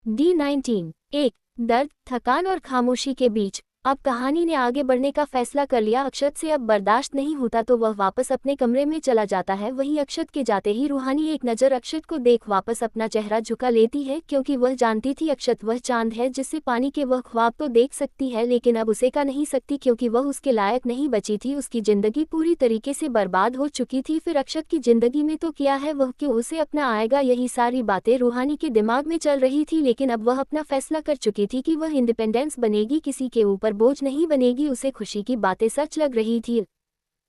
D19 एक दर्द, थकान और खामोशी के बीच। अब कहानी ने आगे बढ़ने का फैसला कर लिया। अक्षत से अब बर्दाश्त नहीं होता तो वह वापस अपने कमरे में चला जाता है। वहीं अक्षत के जाते ही रूहानी एक नज़र अक्षत को देख वापस अपना चेहरा झुका लेती है, क्योंकि वह जानती थी अक्षत वह चांद है जिससे पानी के वह ख्वाब तो देख सकती है, लेकिन अब उसे का नहीं सकती क्योंकि वह उसके लायक नहीं बची थी। उसकी जिंदगी पूरी तरीके से बर्बाद हो चुकी थी। फिर अक्षत की जिंदगी में तो क्या है, वह क्यों उसे अपना आएगा, यही सारी बातें रूहानी के दिमाग में चल रही थी। लेकिन अब वह अपना फैसला कर चुकी थी कि वह इंडिपेंडेंस बनेगी, किसी के ऊपर बोझ नहीं बनेगी। उसे खुशी की बातें सच लग रही थी।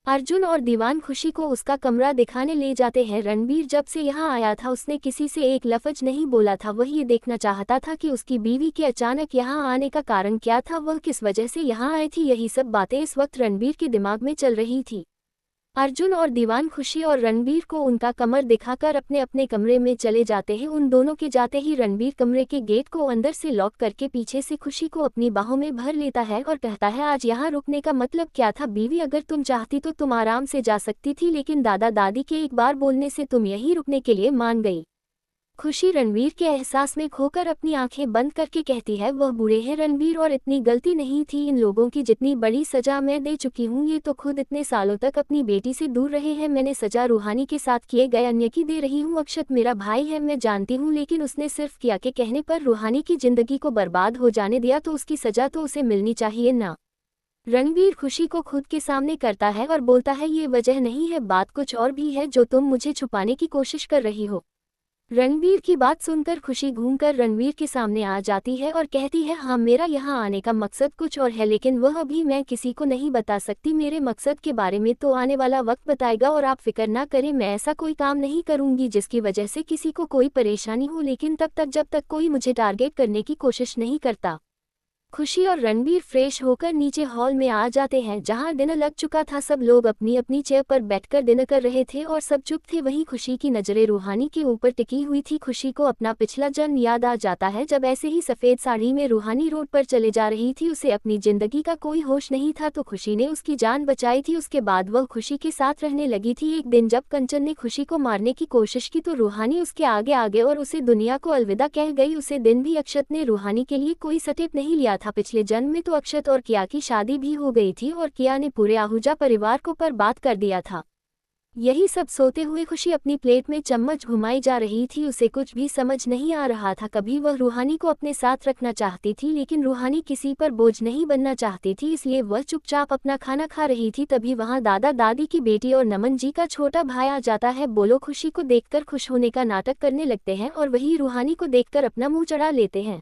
अर्जुन और दीवान खुशी को उसका कमरा दिखाने ले जाते हैं। रणबीर जब से यहाँ आया था उसने किसी से एक लफ्ज नहीं बोला था। वह ये देखना चाहता था कि उसकी बीवी के अचानक यहाँ आने का कारण क्या था, वह किस वजह से यहाँ आई थी। यही सब बातें इस वक्त रणबीर के दिमाग में चल रही थी। अर्जुन और दीवान खुशी और रणबीर को उनका कमर दिखाकर अपने अपने कमरे में चले जाते हैं। उन दोनों के जाते ही रणबीर कमरे के गेट को अंदर से लॉक करके पीछे से खुशी को अपनी बाहों में भर लेता है और कहता है, आज यहाँ रुकने का मतलब क्या था बीवी? अगर तुम चाहती तो तुम आराम से जा सकती थी, लेकिन दादा दादी के एक बार बोलने से तुम यहीं रुकने के लिए मान गई। खुशी रणवीर के एहसास में खोकर अपनी आंखें बंद करके कहती है, वह बूढ़े हैं रणवीर और इतनी गलती नहीं थी इन लोगों की जितनी बड़ी सजा मैं दे चुकी हूँ। ये तो खुद इतने सालों तक अपनी बेटी से दूर रहे हैं। मैंने सजा रूहानी के साथ किए गए अन्य की दे रही हूँ। अक्षत मेरा भाई है, मैं जानती हूँ, लेकिन उसने सिर्फ किया के कहने पर रूहानी की जिंदगी को बर्बाद हो जाने दिया, तो उसकी सजा तो उसे मिलनी चाहिए ना। रणवीर खुशी को खुद के सामने करता है और बोलता है, ये वजह नहीं है, बात कुछ और भी है जो तुम मुझे छुपाने की कोशिश कर रही हो। रणवीर की बात सुनकर खुशी घूमकर रणवीर के सामने आ जाती है और कहती है, हाँ मेरा यहाँ आने का मकसद कुछ और है, लेकिन वह अभी मैं किसी को नहीं बता सकती। मेरे मकसद के बारे में तो आने वाला वक्त बताएगा और आप फिक्र ना करें, मैं ऐसा कोई काम नहीं करूँगी जिसकी वजह से किसी को कोई परेशानी हो, लेकिन तब तक जब तक कोई मुझे टारगेट करने की कोशिश नहीं करता। खुशी और रणबीर फ्रेश होकर नीचे हॉल में आ जाते हैं जहां डिनर लग चुका था। सब लोग अपनी अपनी चेयर पर बैठकर डिनर कर रहे थे और सब चुप थे। वहीं खुशी की नजरें रूहानी के ऊपर टिकी हुई थी। खुशी को अपना पिछला जन्म याद आ जाता है जब ऐसे ही सफेद साड़ी में रूहानी रोड पर चले जा रही थी। उसे अपनी जिंदगी का कोई होश नहीं था तो खुशी ने उसकी जान बचाई थी। उसके बाद वह खुशी के साथ रहने लगी थी। एक दिन जब कंचन ने खुशी को मारने की कोशिश की तो रूहानी उसके आगे आ गए और उसे दुनिया को अलविदा कह गई। उसे दिन भी अक्षत ने रूहानी के लिए कोई स्टेप नहीं लिया था। पिछले जन्म में तो अक्षत और किया की शादी भी हो गई थी और किया ने पूरे आहूजा परिवार को बर्बाद कर दिया था। यही सब सोते हुए खुशी अपनी प्लेट में चम्मच घुमाई जा रही थी। उसे कुछ भी समझ नहीं आ रहा था। कभी वह रूहानी को अपने साथ रखना चाहती थी, लेकिन रूहानी किसी पर बोझ नहीं बनना चाहती थी, इसलिए वह चुपचाप अपना खाना खा रही थी। तभी वहां दादा दादी की बेटी और नमन जी का छोटा भाई आ जाता है। बोलो खुशी को देखकर खुश होने का नाटक करने लगते हैं और वही रूहानी को देखकर अपना मुंह चढ़ा लेते हैं।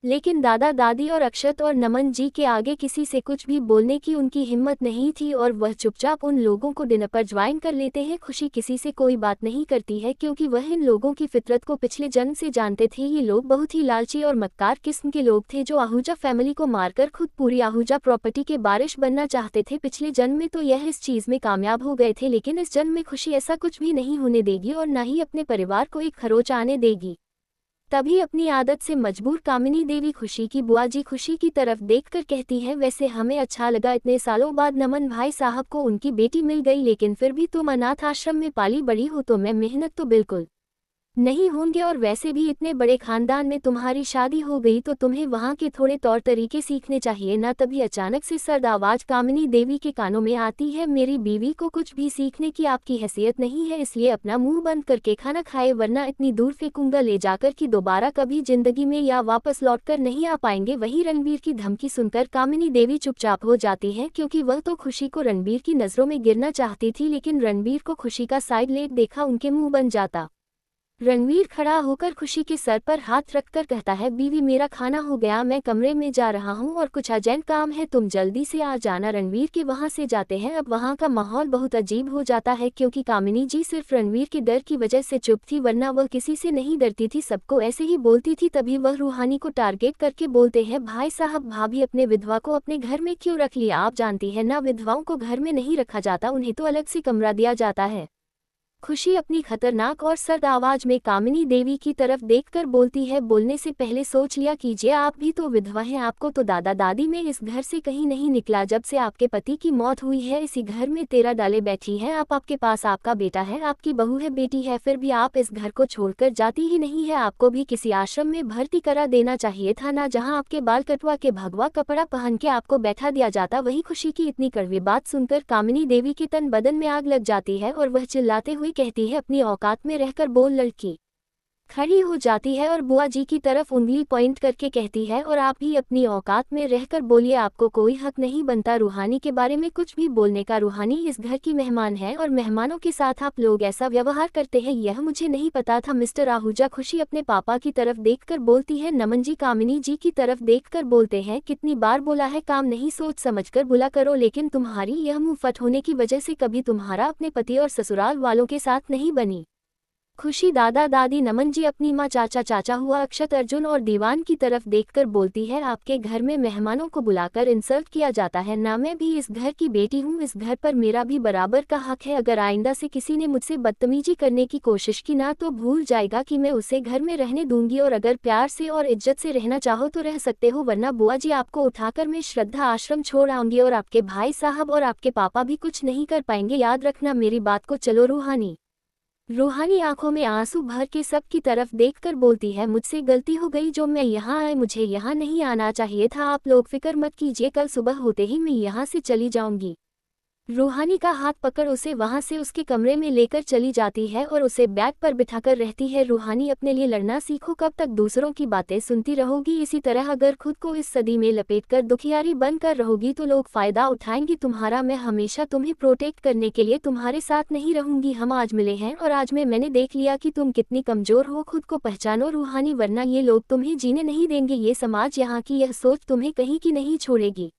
लेकिन दादा दादी और अक्षत और नमन जी के आगे किसी से कुछ भी बोलने की उनकी हिम्मत नहीं थी और वह चुपचाप उन लोगों को डिनर पर ज्वाइन कर लेते हैं। खुशी किसी से कोई बात नहीं करती है क्योंकि वह इन लोगों की फितरत को पिछले जन्म से जानते थे। ये लोग बहुत ही लालची और मक्कार किस्म के लोग थे जो आहूजा फैमिली को मारकर खुद पूरी आहूजा प्रॉपर्टी के बारिश बनना चाहते थे। पिछले जन्म में तो यह इस चीज में कामयाब हो गए थे, लेकिन इस जन्म में खुशी ऐसा कुछ भी नहीं होने देगी और न ही अपने परिवार को एक खरोच आने देगी। तभी अपनी आदत से मजबूर कामिनी देवी खुशी की बुआ जी खुशी की तरफ देखकर कहती है, वैसे हमें अच्छा लगा इतने सालों बाद नमन भाई साहब को उनकी बेटी मिल गई, लेकिन फिर भी तुम अनाथ आश्रम में पाली बड़ी हो तो मैं मेहनत तो बिल्कुल नहीं होंगे और वैसे भी इतने बड़े खानदान में तुम्हारी शादी हो गई तो तुम्हें वहाँ के थोड़े तौर तरीके सीखने चाहिए ना। तभी अचानक से सर्द आवाज कामिनी देवी के कानों में आती है, मेरी बीवी को कुछ भी सीखने की आपकी हैसियत नहीं है, इसलिए अपना मुंह बंद करके खाना खाए वरना इतनी दूर फेंकूंगा ले जाकर कि दोबारा कभी जिंदगी में या वापस लौट कर नहीं आ पाएंगे। वही रणबीर की धमकी सुनकर कामिनी देवी चुपचाप हो जाती है क्योंकि वह तो खुशी को रणबीर की नजरों में गिरना चाहती थी, लेकिन रणबीर को खुशी का साइड लेट देखा उनके मुंह बन जाता। रणवीर खड़ा होकर खुशी के सर पर हाथ रखकर कहता है, बीवी मेरा खाना हो गया, मैं कमरे में जा रहा हूँ और कुछ अर्जेंट काम है, तुम जल्दी से आ जाना। रणवीर के वहाँ से जाते हैं। अब वहाँ का माहौल बहुत अजीब हो जाता है क्योंकि कामिनी जी सिर्फ रणवीर के डर की वजह से चुप थी, वरना वह किसी से नहीं डरती थी, सबको ऐसे ही बोलती थी। तभी वह रूहानी को टारगेट करके बोलते हैं, भाई साहब भाभी अपने विधवा को अपने घर में क्यों रख लिया? आप जानती है ना विधवाओं को घर में नहीं रखा जाता, उन्हें तो अलग से कमरा दिया जाता है। खुशी अपनी खतरनाक और सर्द आवाज में कामिनी देवी की तरफ देखकर बोलती है, बोलने से पहले सोच लिया कीजिए, आप भी तो विधवा हैं, आपको तो दादा दादी में इस घर से कहीं नहीं निकला जब से आपके पति की मौत हुई है। इसी घर में 13 डाले बैठी है आप, आपके पास आपका बेटा है, आपकी बहू है, बेटी है, फिर भी आप इस घर को छोड़कर जाती ही नहीं है। आपको भी किसी आश्रम में भर्ती करा देना चाहिए था ना, जहाँ आपके बाल कटवा के भगवा कपड़ा पहन के आपको बैठा दिया जाता। वही खुशी की इतनी कड़वी बात सुनकर कामिनी देवी के तन बदन में आग लग जाती है और वह चिल्लाते हुए कहती है, अपनी औकात में रहकर बोल। लड़की खड़ी हो जाती है और बुआ जी की तरफ उंगली पॉइंट करके कहती है, और आप भी अपनी औकात में रहकर बोलिए, आपको कोई हक नहीं बनता रूहानी के बारे में कुछ भी बोलने का। रूहानी इस घर की मेहमान है और मेहमानों के साथ आप लोग ऐसा व्यवहार करते हैं, यह मुझे नहीं पता था मिस्टर आहूजा। खुशी अपने पापा की तरफ देखकर बोलती है। नमन जी कामिनी जी की तरफ देखकर बोलते हैं, कितनी बार बोला है काम नहीं सोच समझकर बुला करो, लेकिन तुम्हारी यह मुंह फट होने की वजह से कभी तुम्हारा अपने पति और ससुराल वालों के साथ नहीं बनी। खुशी दादा दादी नमन जी अपनी माँ चाचा चाचा हुआ अक्षत अर्जुन और दीवान की तरफ देखकर बोलती है, आपके घर में मेहमानों को बुलाकर इंसल्ट किया जाता है ना, मैं भी इस घर की बेटी हूँ, इस घर पर मेरा भी बराबर का हक है। अगर आइंदा से किसी ने मुझसे बदतमीजी करने की कोशिश की ना तो भूल जाएगा कि मैं उसे घर में रहने दूंगी, और अगर प्यार से और इज्जत से रहना चाहो तो रह सकते हो, वरना बुआ जी आपको उठाकर मैं श्रद्धा आश्रम छोड़ आऊंगी और आपके भाई साहब और आपके पापा भी कुछ नहीं कर पाएंगे, याद रखना मेरी बात को। चलो रूहानी आंखों में आंसू भर के सबकी तरफ देखकर बोलती है, मुझसे गलती हो गई जो मैं यहाँ आए, मुझे यहाँ नहीं आना चाहिए था। आप लोग फिक्र मत कीजिए, कल सुबह होते ही मैं यहाँ से चली जाऊंगी। रूहानी का हाथ पकड़ उसे वहां से उसके कमरे में लेकर चली जाती है और उसे बैग पर बिठाकर रहती है। रूहानी अपने लिए लड़ना सीखो, कब तक दूसरों की बातें सुनती रहोगी? इसी तरह अगर खुद को इस सदी में लपेटकर दुखियारी बनकर रहोगी तो लोग फायदा उठाएंगे तुम्हारा। मैं हमेशा तुम्हें प्रोटेक्ट करने के लिए तुम्हारे साथ नहीं रहूंगी। हम आज मिले हैं और आज मैंने देख लिया कि तुम कितनी कमजोर हो, खुद को पहचानो रूहानी, वरना ये लोग तुम्हें जीने नहीं देंगे। ये समाज, यहाँ की यह सोच तुम्हें कहीं की नहीं छोड़ेगी।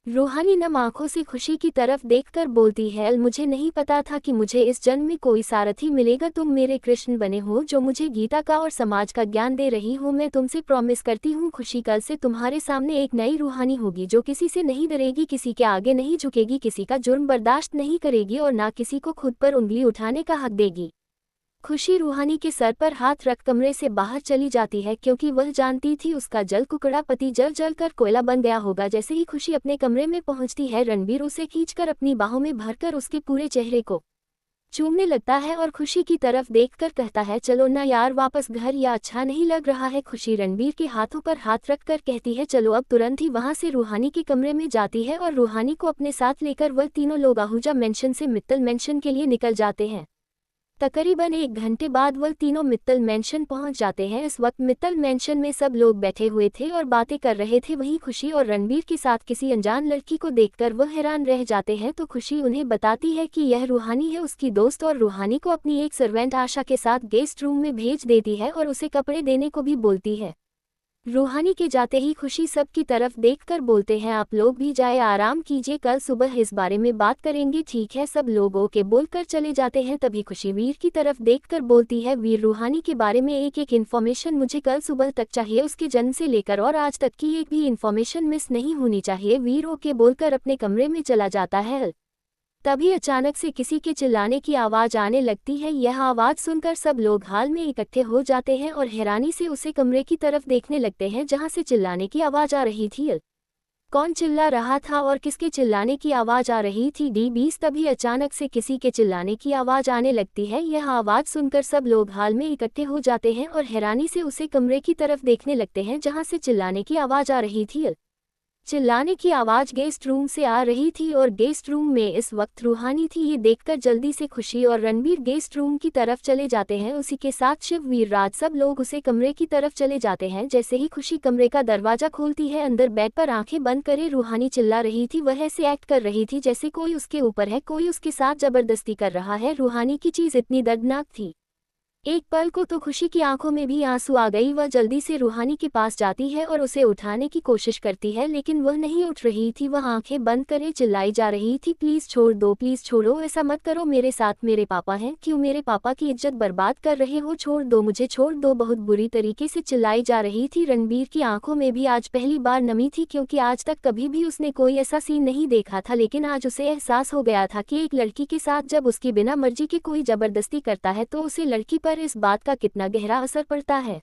रूहानी नम आंखों से खुशी की तरफ देखकर बोलती है, मुझे नहीं पता था कि मुझे इस जन्म में कोई सारथी मिलेगा, तुम मेरे कृष्ण बने हो जो मुझे गीता का और समाज का ज्ञान दे रही हो। मैं तुमसे प्रॉमिस करती हूँ खुशी, कल से तुम्हारे सामने एक नई रूहानी होगी जो किसी से नहीं डरेगी, किसी के आगे नहीं झुकेगी, किसी का जुर्म बर्दाश्त नहीं करेगी और ना किसी को खुद पर उंगली उठाने का हक देगी। खुशी रूहानी के सर पर हाथ रख कमरे से बाहर चली जाती है, क्योंकि वह जानती थी उसका जल कुकड़ा पति जल जल कर कोयला बन गया होगा। जैसे ही खुशी अपने कमरे में पहुंचती है, रणबीर उसे खींचकर अपनी बाहों में भरकर उसके पूरे चेहरे को चूमने लगता है और खुशी की तरफ देखकर कहता है, चलो ना यार वापस घर, या अच्छा नहीं लग रहा है? खुशी रणबीर के हाथों पर हाथ रखकर कहती है, चलो अब। तुरंत ही वहां से रूहानी के कमरे में जाती है और रूहानी को अपने साथ लेकर वह तीनों लोग आहूजा मेंशन से मित्तल मेंशन के लिए निकल जाते हैं। तकरीबन 1 घंटे बाद वह तीनों मित्तल मेंशन पहुंच जाते हैं। इस वक्त मित्तल मेंशन में सब लोग बैठे हुए थे और बातें कर रहे थे। वहीं खुशी और रणबीर के साथ किसी अनजान लड़की को देखकर वह हैरान रह जाते हैं, तो खुशी उन्हें बताती है कि यह रूहानी है, उसकी दोस्त, और रूहानी को अपनी एक सर्वेंट आशा के साथ गेस्ट रूम में भेज देती है और उसे कपड़े देने को भी बोलती है। रूहानी के जाते ही खुशी सब की तरफ देखकर बोलते हैं, आप लोग भी जाए आराम कीजिए, कल सुबह इस बारे में बात करेंगे, ठीक है? सब लोग ओके बोलकर चले जाते हैं। तभी खुशी वीर की तरफ देखकर बोलती है, वीर रूहानी के बारे में एक एक इन्फॉर्मेशन मुझे कल सुबह तक चाहिए, उसके जन्म से लेकर और आज तक की एक भी इन्फॉर्मेशन मिस नहीं होनी चाहिए। वीर ओके बोलकर अपने कमरे में चला जाता है। तभी अचानक से किसी के चिल्लाने की आवाज आने लगती है। यह आवाज सुनकर सब लोग हाल में इकट्ठे हो जाते हैं और हैरानी से उसे कमरे की तरफ देखने लगते हैं जहां से चिल्लाने की आवाज आ रही थी। कौन चिल्ला रहा था और किसके चिल्लाने की आवाज आ रही थी? D20। तभी अचानक से किसी के चिल्लाने की आवाज आने लगती है। यह आवाज सुनकर सब लोग हाल में इकट्ठे हो जाते हैं और हैरानी से उसे कमरे की तरफ देखने लगते हैं जहां से चिल्लाने की आवाज आ रही थी। चिल्लाने की आवाज गेस्ट रूम से आ रही थी और गेस्ट रूम में इस वक्त रूहानी थी। ये देखकर जल्दी से खुशी और रणबीर गेस्ट रूम की तरफ चले जाते हैं, उसी के साथ शिव वीर राज। सब लोग उसे कमरे की तरफ चले जाते हैं। जैसे ही खुशी कमरे का दरवाजा खोलती है, अंदर बेड पर आंखें बंद करे रूहानी चिल्ला रही थी। वह ऐसे एक्ट कर रही थी जैसे कोई उसके ऊपर है, कोई उसके साथ जबरदस्ती कर रहा है। रूहानी की चीज इतनी दर्दनाक थी एक पल को तो खुशी की आंखों में भी आंसू आ गई। वह जल्दी से रूहानी के पास जाती है और उसे उठाने की कोशिश करती है, लेकिन वह नहीं उठ रही थी। वह आंखें बंद करे चिल्लाई जा रही थी, प्लीज छोड़ दो, प्लीज छोड़ो, ऐसा मत करो मेरे साथ, मेरे पापा हैं, क्यों मेरे पापा की इज्जत बर्बाद कर रहे हो, छोड़ दो मुझे, छोड़ दो, बहुत बुरी तरीके से चिल्लाई जा रही थी। रणबीर की आंखों में भी आज पहली बार नमी थी, क्योंकि आज तक कभी भी उसने कोई ऐसा सीन नहीं देखा था, लेकिन आज उसे एहसास हो गया था कि एक लड़की के साथ जब उसकी बिना मर्जी की कोई जबरदस्ती करता है तो उसे लड़की पर इस बात का कितना गहरा असर पड़ता है।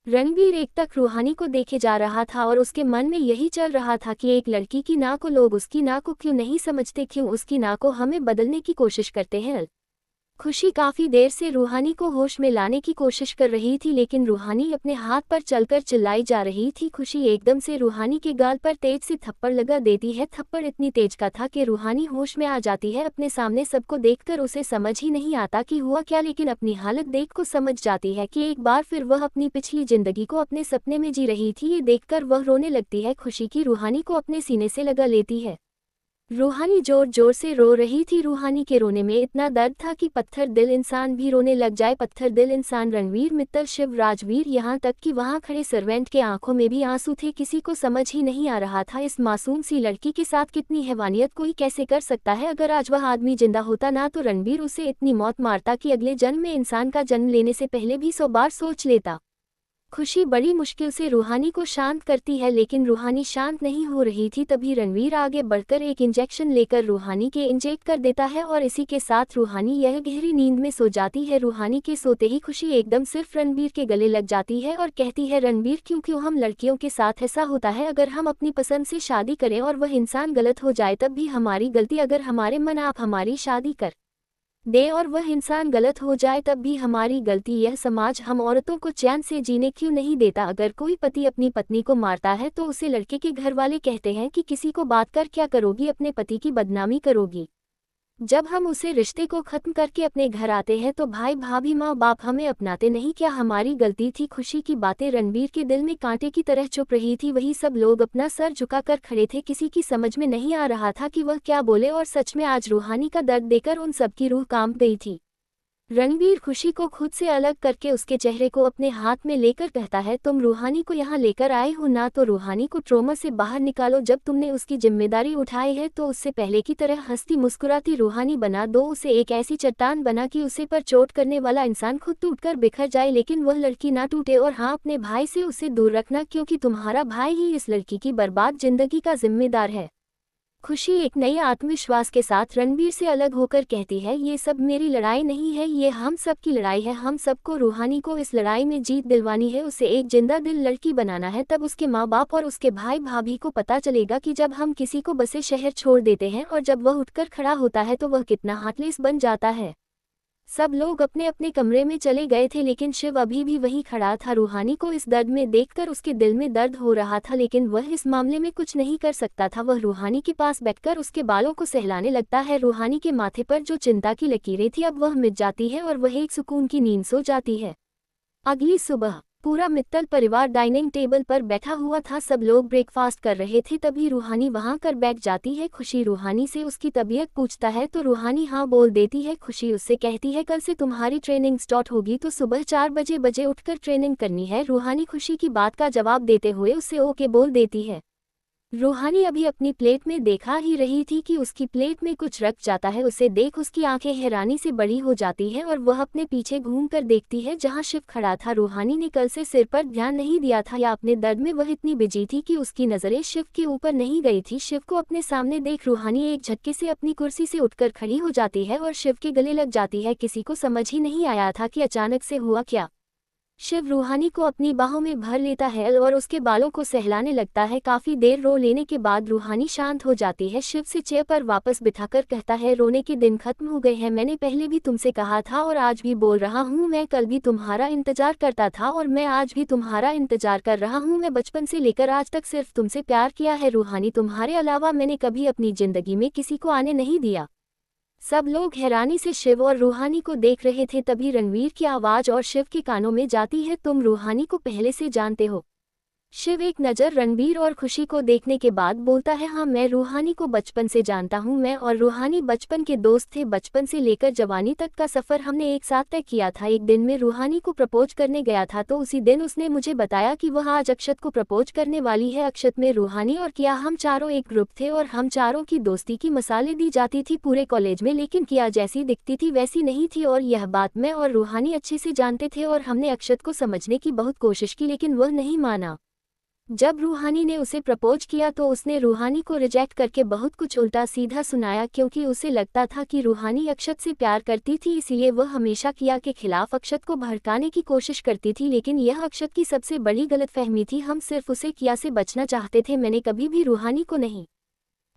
रणबीर एक तक रूहानी को देखे जा रहा था और उसके मन में यही चल रहा था कि एक लड़की की ना को लोग उसकी ना को क्यों नहीं समझते, क्यों उसकी ना को हमें बदलने की कोशिश करते हैं। खुशी काफी देर से रूहानी को होश में लाने की कोशिश कर रही थी, लेकिन रूहानी अपने हाथ पर चलकर चिल्लाई जा रही थी। खुशी एकदम से रूहानी के गाल पर तेज से थप्पड़ लगा देती है। थप्पड़ इतनी तेज का था कि रूहानी होश में आ जाती है। अपने सामने सबको देखकर उसे समझ ही नहीं आता कि हुआ क्या, लेकिन अपनी हालत देख को समझ जाती है कि एक बार फिर वह अपनी पिछली जिंदगी को अपने सपने में जी रही थी। ये देखकर वह रोने लगती है। खुशी की रूहानी को अपने सीने से लगा लेती है। रूहानी जोर जोर से रो रही थी। रूहानी के रोने में इतना दर्द था कि पत्थर दिल इंसान भी रोने लग जाए। पत्थर दिल इंसान रणवीर, मित्तल, शिव, राजवीर, यहाँ तक कि वहाँ खड़े सर्वेंट के आंखों में भी आंसू थे। किसी को समझ ही नहीं आ रहा था इस मासूम सी लड़की के साथ कितनी हैवानियत कोई कैसे कर सकता है। अगर आज वह आदमी जिंदा होता ना तो रणवीर उसे इतनी मौत मारता कि अगले जन्म में इंसान का जन्म लेने से पहले भी 100 बार सोच लेता। खुशी बड़ी मुश्किल से रूहानी को शांत करती है, लेकिन रूहानी शांत नहीं हो रही थी। तभी रणवीर आगे बढ़कर एक इंजेक्शन लेकर रूहानी के इंजेक्ट कर देता है और इसी के साथ रूहानी यह गहरी नींद में सो जाती है। रूहानी के सोते ही खुशी एकदम सिर्फ रणवीर के गले लग जाती है और कहती है, रणवीर क्यों हम लड़कियों के साथ ऐसा होता है, अगर हम अपनी पसंद से शादी करें और वह इंसान गलत हो जाए तब भी हमारी गलती, अगर हमारे मन आप हमारी शादी कर दे और वह इंसान गलत हो जाए तब भी हमारी गलती, यह समाज हम औरतों को चैन से जीने क्यों नहीं देता। अगर कोई पति अपनी पत्नी को मारता है तो उसे लड़के के घर वाले कहते हैं कि किसी को बात कर क्या करोगी, अपने पति की बदनामी करोगी। जब हम उसे रिश्ते को खत्म करके अपने घर आते हैं तो भाई भाभी माँ बाप हमें अपनाते नहीं, क्या हमारी गलती थी। खुशी की बातें रणवीर के दिल में कांटे की तरह चुभ रही थी। वही सब लोग अपना सर झुकाकर खड़े थे। किसी की समझ में नहीं आ रहा था कि वह क्या बोले, और सच में आज रूहानी का दर्द देकर उन सबकी रूह कांप गई थी। रणवीर खुशी को खुद से अलग करके उसके चेहरे को अपने हाथ में लेकर कहता है, तुम रूहानी को यहाँ लेकर आए हो ना, तो रूहानी को ट्रोमा से बाहर निकालो। जब तुमने उसकी जिम्मेदारी उठाई है तो उससे पहले की तरह हंसती मुस्कुराती रूहानी बना दो। उसे एक ऐसी चट्टान बना कि उसे पर चोट करने वाला इंसान खुद टूटकर बिखर जाए, लेकिन वह लड़की ना टूटे। और हाँ, अपने भाई से उसे दूर रखना, क्योंकि तुम्हारा भाई ही इस लड़की की बर्बाद जिंदगी का जिम्मेदार है। खुशी एक नए आत्मविश्वास के साथ रणवीर से अलग होकर कहती है, ये सब मेरी लड़ाई नहीं है, ये हम सब की लड़ाई है। हम सबको रूहानी को इस लड़ाई में जीत दिलवानी है, उसे एक जिंदा दिल लड़की बनाना है। तब उसके माँ बाप और उसके भाई भाभी को पता चलेगा कि जब हम किसी को बसे शहर छोड़ देते हैं और जब वह उठकर खड़ा होता है तो वह कितना हार्टलेस बन जाता है। सब लोग अपने अपने कमरे में चले गए थे, लेकिन शिव अभी भी वहीं खड़ा था। रूहानी को इस दर्द में देखकर उसके दिल में दर्द हो रहा था, लेकिन वह इस मामले में कुछ नहीं कर सकता था। वह रूहानी के पास बैठकर उसके बालों को सहलाने लगता है। रूहानी के माथे पर जो चिंता की लकीरें थी अब वह मिट जाती है और वह एक सुकून की नींद सो जाती है। अगली सुबह पूरा मित्तल परिवार डाइनिंग टेबल पर बैठा हुआ था। सब लोग ब्रेकफास्ट कर रहे थे, तभी रूहानी वहां कर बैठ जाती है। खुशी रूहानी से उसकी तबीयत पूछता है तो रूहानी हाँ बोल देती है। खुशी उससे कहती है, कल से तुम्हारी ट्रेनिंग स्टार्ट होगी तो सुबह 4 बजे उठकर ट्रेनिंग करनी है। रूहानी खुशी की बात का जवाब देते हुए उससे ओके बोल देती है। रूहानी अभी अपनी प्लेट में देखा ही रही थी कि उसकी प्लेट में कुछ रख जाता है। उसे देख उसकी आंखें हैरानी से बड़ी हो जाती हैं और वह अपने पीछे घूमकर देखती है जहां शिव खड़ा था। रूहानी ने कल से सिर पर ध्यान नहीं दिया था या अपने दर्द में वह इतनी बिजी थी कि उसकी नजरें शिव के ऊपर नहीं गई थी। शिव को अपने सामने देख रूहानी एक झटके से अपनी कुर्सी से उठकर खड़ी हो जाती है और शिव के गले लग जाती है। किसी को समझ ही नहीं आया था कि अचानक से हुआ क्या। शिव रूहानी को अपनी बाहों में भर लेता है और उसके बालों को सहलाने लगता है। काफी देर रो लेने के बाद रूहानी शांत हो जाती है। शिव से चेयर पर वापस बिठाकर कहता है, रोने के दिन खत्म हो गए हैं। मैंने पहले भी तुमसे कहा था और आज भी बोल रहा हूँ, मैं कल भी तुम्हारा इंतजार करता था और मैं आज भी तुम्हारा इंतजार कर रहा हूँ। मैं बचपन से लेकर आज तक सिर्फ तुमसे प्यार किया है रूहानी, तुम्हारे अलावा मैंने कभी अपनी जिंदगी में किसी को आने नहीं दिया। सब लोग हैरानी से शिव और रूहानी को देख रहे थे। तभी रणवीर की आवाज और शिव के कानों में जाती है, तुम रूहानी को पहले से जानते हो। शिव एक नज़र रणबीर और खुशी को देखने के बाद बोलता है, हाँ मैं रूहानी को बचपन से जानता हूँ। मैं और रूहानी बचपन के दोस्त थे। बचपन से लेकर जवानी तक का सफ़र हमने एक साथ तय किया था। एक दिन मैं रूहानी को प्रपोज करने गया था तो उसी दिन उसने मुझे बताया कि वह आज अक्षत को प्रपोज करने वाली है। अक्षत में रूहानी और किया, हम चारों एक ग्रुप थे और हम चारों की दोस्ती की मिसालें दी जाती थी पूरे कॉलेज में, लेकिन किया जैसी दिखती थी वैसी नहीं थी और यह बात मैं और रूहानी अच्छे से जानते थे और हमने अक्षत को समझने की बहुत कोशिश की लेकिन वह नहीं माना। जब रूहानी ने उसे प्रपोज किया तो उसने रूहानी को रिजेक्ट करके बहुत कुछ उल्टा सीधा सुनाया क्योंकि उसे लगता था कि रूहानी अक्षत से प्यार करती थी, इसलिए वह हमेशा किया के खिलाफ अक्षत को भड़काने की कोशिश करती थी। लेकिन यह अक्षत की सबसे बड़ी गलतफहमी थी। हम सिर्फ उसे किया से बचना चाहते थे। मैंने कभी भी रूहानी को नहीं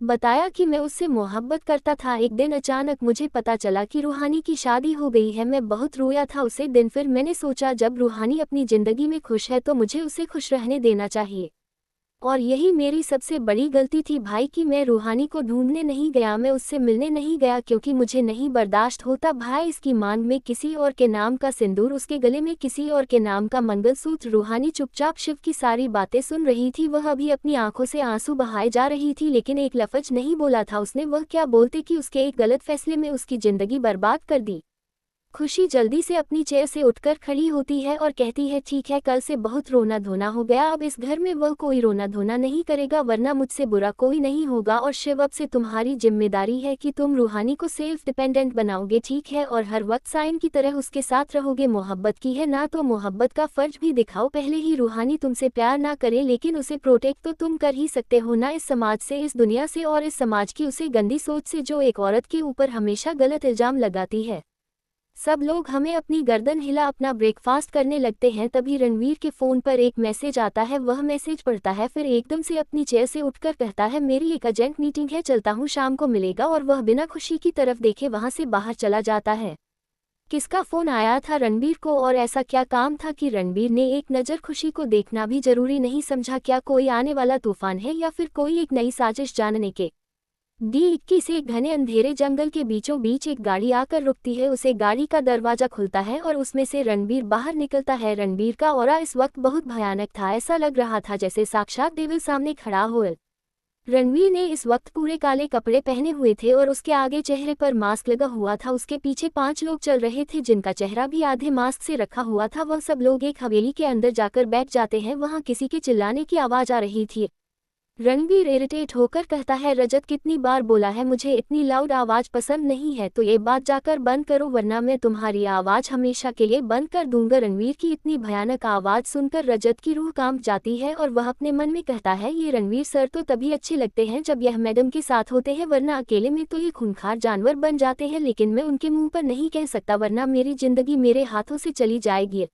बताया कि मैं उससे मोहब्बत करता था। एक दिन अचानक मुझे पता चला कि रूहानी की शादी हो गई है। मैं बहुत रोया था उसे दिन। फिर मैंने सोचा जब रूहानी अपनी ज़िंदगी में खुश है तो मुझे उसे खुश रहने देना चाहिए। और यही मेरी सबसे बड़ी गलती थी भाई कि मैं रूहानी को ढूंढने नहीं गया, मैं उससे मिलने नहीं गया क्योंकि मुझे नहीं बर्दाश्त होता भाई इसकी मांग में किसी और के नाम का सिंदूर, उसके गले में किसी और के नाम का मंगलसूत्र। रूहानी चुपचाप शिव की सारी बातें सुन रही थी। वह अभी अपनी आंखों से आंसू बहाए जा रही थी लेकिन एक लफ्ज नहीं बोला था उसने। वह क्या बोलते कि उसके एक गलत फैसले में उसकी ज़िंदगी बर्बाद कर दी। खुशी जल्दी से अपनी चेयर से उठकर खड़ी होती है और कहती है, ठीक है कल से बहुत रोना धोना हो गया, अब इस घर में वह कोई रोना धोना नहीं करेगा वरना मुझसे बुरा कोई नहीं होगा। और शिव अब से तुम्हारी जिम्मेदारी है कि तुम रूहानी को सेल्फ डिपेंडेंट बनाओगे, ठीक है, और हर वक्त साइन की तरह उसके साथ रहोगे। मोहब्बत की है ना तो मोहब्बत का फर्ज भी दिखाओ। पहले ही रूहानी तुमसे प्यार ना करे लेकिन उसे प्रोटेक्ट तो तुम कर ही सकते हो ना, इस समाज से, इस दुनिया से और इस समाज की उसे गंदी सोच से जो एक औरत के ऊपर हमेशा गलत इल्जाम लगाती है। सब लोग हमें अपनी गर्दन हिला अपना ब्रेकफास्ट करने लगते हैं। तभी रणवीर के फ़ोन पर एक मैसेज आता है। वह मैसेज पढ़ता है फिर एकदम से अपनी चेयर से उठकर कहता है, मेरी एक अर्जेंट मीटिंग है, चलता हूँ, शाम को मिलेगा। और वह बिना खुशी की तरफ देखे वहाँ से बाहर चला जाता है। किसका फ़ोन आया था रणबीर को और ऐसा क्या काम था कि रणबीर ने एक नज़र खुशी को देखना भी जरूरी नहीं समझा? क्या कोई आने वाला तूफान है या फिर कोई एक नई साजिश जानने के? D21 एक घने अंधेरे जंगल के बीचों बीच एक गाड़ी आकर रुकती है। उसे गाड़ी का दरवाजा खुलता है और उसमें से रणबीर बाहर निकलता है। रणबीर का ऑरा इस वक्त बहुत भयानक था। ऐसा लग रहा था जैसे साक्षात देवल सामने खड़ा हो। रणवीर ने इस वक्त पूरे काले कपड़े पहने हुए थे और उसके आगे चेहरे पर मास्क लगा हुआ था। उसके पीछे 5 लोग चल रहे थे जिनका चेहरा भी आधे मास्क से रखा हुआ था। वह सब लोग एक हवेली के अंदर जाकर बैठ जाते हैं। वहाँ किसी के चिल्लाने की आवाज़ आ रही थी। रणबीर इरिटेट होकर कहता है, रजत कितनी बार बोला है मुझे इतनी लाउड आवाज़ पसंद नहीं है, तो ये बात जाकर बंद करो वरना मैं तुम्हारी आवाज़ हमेशा के लिए बंद कर दूंगा। रणवीर की इतनी भयानक आवाज़ सुनकर रजत की रूह कांप जाती है और वह अपने मन में कहता है, ये रणवीर सर तो तभी अच्छे लगते हैं जब यह मैडम के साथ होते हैं, वरना अकेले में तो ये खूंखार जानवर बन जाते हैं। लेकिन मैं उनके मुँह पर नहीं कह सकता वरना मेरी ज़िंदगी मेरे हाथों से चली जाएगी।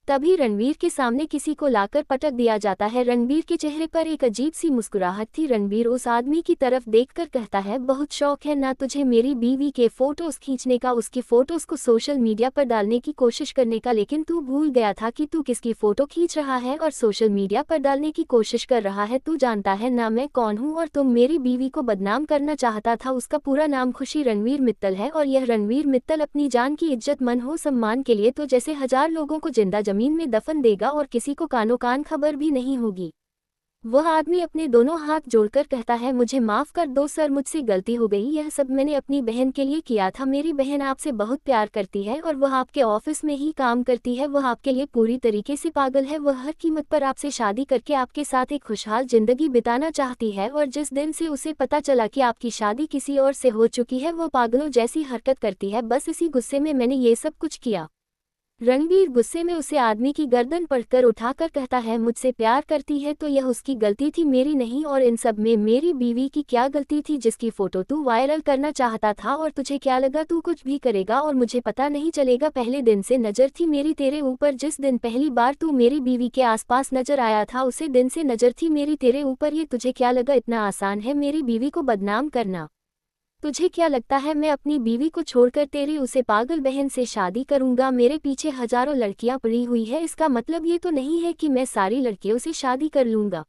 तभी रणवीर के सामने किसी को लाकर पटक दिया जाता है। रणवीर के चेहरे पर एक अजीब सी मुस्कुराहट थी। रणवीर उस आदमी की तरफ देखकर कहता है, बहुत शौक है ना तुझे मेरी बीवी के फोटोज खींचने का, उसकी फोटोज को सोशल मीडिया पर डालने की कोशिश करने का, लेकिन तू भूल गया था कि तू किसकी फोटो खींच रहा है और सोशल मीडिया पर डालने की कोशिश कर रहा है। तू जानता है ना मैं कौन हूँ और तुम मेरी बीवी को बदनाम करना चाहता था। उसका पूरा नाम खुशी रणवीर मित्तल है और यह रणवीर मित्तल अपनी जान की इज्जत मन हो सम्मान के लिए तो जैसे 1000 लोगों को जिंदा जमीन में दफन देगा और किसी को कानो कान खबर भी नहीं होगी। वह आदमी अपने दोनों हाथ जोड़कर कहता है, मुझे माफ़ कर दो सर, मुझसे गलती हो गई। यह सब मैंने अपनी बहन के लिए किया था। मेरी बहन आपसे बहुत प्यार करती है और वह आपके ऑफिस में ही काम करती है। वह आपके लिए पूरी तरीके से पागल है। वह हर कीमत पर आपसे शादी करके आपके साथ एक खुशहाल जिंदगी बिताना चाहती है और जिस दिन से उसे पता चला कि आपकी शादी किसी और से हो चुकी है वह पागलों जैसी हरकत करती है। बस इसी गुस्से में मैंने ये सब कुछ किया। रणवीर गुस्से में उसे आदमी की गर्दन पकड़कर उठाकर कहता है, मुझसे प्यार करती है तो यह उसकी गलती थी, मेरी नहीं। और इन सब में मेरी बीवी की क्या गलती थी जिसकी फोटो तू वायरल करना चाहता था? और तुझे क्या लगा तू कुछ भी करेगा और मुझे पता नहीं चलेगा? पहले दिन से नज़र थी मेरी तेरे ऊपर। जिस दिन पहली बार तू मेरी बीवी के आसपास नजर आया था उसे दिन से नज़र थी मेरी तेरे ऊपर। ये तुझे क्या लगा इतना आसान है मेरी बीवी को बदनाम करना? तुझे क्या लगता है मैं अपनी बीवी को छोड़कर तेरी उसे पागल बहन से शादी करूंगा? मेरे पीछे हजारों लड़कियां पड़ी हुई है, इसका मतलब ये तो नहीं है कि मैं सारी लड़कियों से शादी कर लूंगा।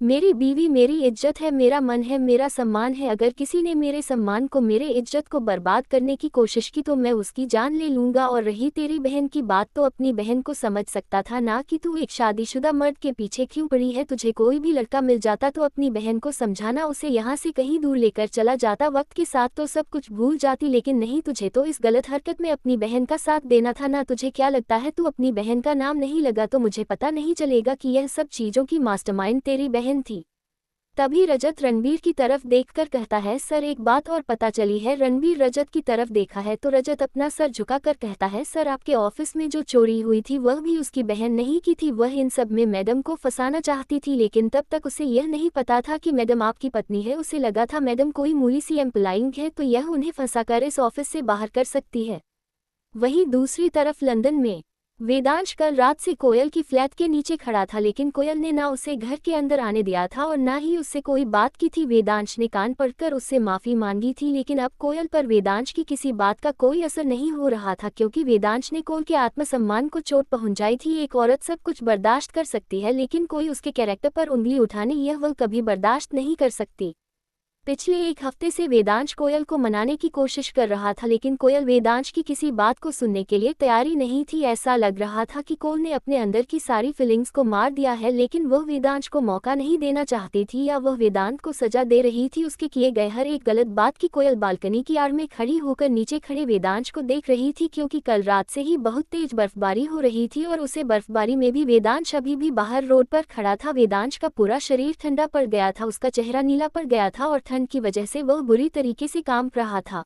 मेरी बीवी मेरी इज्जत है, मेरा मन है, मेरा सम्मान है। अगर किसी ने मेरे सम्मान को, मेरे इज्जत को बर्बाद करने की कोशिश की तो मैं उसकी जान ले लूंगा। और रही तेरी बहन की बात, तो अपनी बहन को समझ सकता था ना कि तू एक शादीशुदा मर्द के पीछे क्यों पड़ी है। तुझे कोई भी लड़का मिल जाता तो अपनी बहन को समझाना, उसे यहाँ से कहीं दूर लेकर चला जाता। वक्त के साथ तो सब कुछ भूल जाती, लेकिन नहीं, तुझे तो इस गलत हरकत में अपनी बहन का साथ देना था ना। तुझे क्या लगता है तू अपनी बहन का नाम नहीं लगा तो मुझे पता नहीं चलेगा कि यह सब चीजों की मास्टरमाइंड तेरी बहन थी। तभी रजत रणबीर की तरफ देखकर कहता है, सर एक बात और पता चली है। रणबीर रजत की तरफ देखा है तो रजत अपना सर झुकाकर कहता है, सर आपके ऑफिस में जो चोरी हुई थी वह भी उसकी बहन नहीं की थी। वह इन सब में मैडम को फंसाना चाहती थी, लेकिन तब तक उसे यह नहीं पता था कि मैडम आपकी पत्नी है। उसे लगा था मैडम कोई मूली सी एम्प्लॉइंग है तो यह उन्हें फंसाकर इस ऑफिस से बाहर कर सकती है। वहीं दूसरी तरफ लंदन में वेदांश कल रात से कोयल की फ्लैट के नीचे खड़ा था, लेकिन कोयल ने ना उसे घर के अंदर आने दिया था और ना ही उससे कोई बात की थी। वेदांश ने कान पकड़कर उससे माफी मांगी थी, लेकिन अब कोयल पर वेदांश की किसी बात का कोई असर नहीं हो रहा था, क्योंकि वेदांश ने कोयल के आत्मसम्मान को चोट पहुंचाई थी। एक औरत सब कुछ बर्दाश्त कर सकती है, लेकिन कोई उसके कैरेक्टर पर उंगली उठाने यह वह कभी बर्दाश्त नहीं कर सकती। पिछले एक हफ्ते से वेदांश कोयल को मनाने की कोशिश कर रहा था, लेकिन कोयल वेदांश की किसी बात को सुनने के लिए तैयारी नहीं थी। ऐसा लग रहा था कि कोयल ने अपने अंदर की सारी फीलिंग्स को मार दिया है, लेकिन वह वेदांश को मौका नहीं देना चाहती थी, या वह वेदांत को सजा दे रही थी उसके किए गए हर एक गलत बात की। कोयल बालकनी की आड़ में खड़ी होकर नीचे खड़े वेदांश को देख रही थी, क्योंकि कल रात से ही बहुत तेज बर्फबारी हो रही थी और उसे बर्फबारी में भी वेदांश अभी भी बाहर रोड पर खड़ा था। वेदांश का पूरा शरीर ठंडा पड़ गया था, उसका चेहरा नीला पड़ गया था और ठंड की वजह से वह बुरी तरीके से कांप रहा था।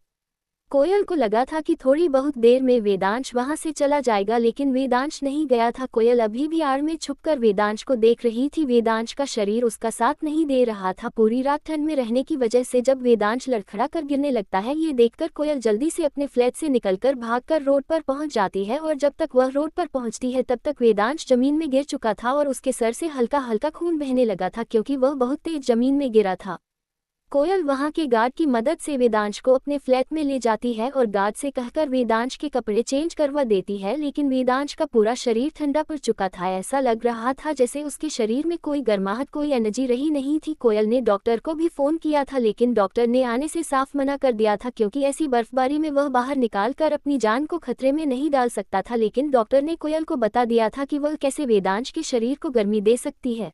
कोयल को लगा था कि थोड़ी बहुत देर में वेदांश वहां से चला जाएगा, लेकिन वेदांश नहीं गया था। कोयल अभी भी आड़ में छुपकर वेदांश को देख रही थी। वेदांश का शरीर उसका साथ नहीं दे रहा था पूरी रात ठंड में रहने की वजह से। जब वेदांश लड़खड़ा कर गिरने लगता है, ये देखकर कोयल जल्दी से अपने फ्लैट से निकलकर भागकर रोड पर पहुंच जाती है, और जब तक वह रोड पर पहुंचती है तब तक वेदांश जमीन में गिर चुका था और उसके सर से हल्का हल्का खून बहने लगा था, क्योंकि वह बहुत तेज जमीन में गिरा था। कोयल वहां के गार्ड की मदद से वेदांश को अपने फ्लैट में ले जाती है और गार्ड से कहकर वेदांश के कपड़े चेंज करवा देती है, लेकिन वेदांश का पूरा शरीर ठंडा पड़ चुका था। ऐसा लग रहा था जैसे उसके शरीर में कोई गर्माहट, कोई एनर्जी रही नहीं थी। कोयल ने डॉक्टर को भी फोन किया था, लेकिन डॉक्टर ने आने से साफ मना कर दिया था, क्योंकि ऐसी बर्फबारी में वह बाहर निकाल कर अपनी जान को खतरे में नहीं डाल सकता था। लेकिन डॉक्टर ने कोयल को बता दिया था कि वह कैसे वेदांश के शरीर को गर्मी दे सकती है।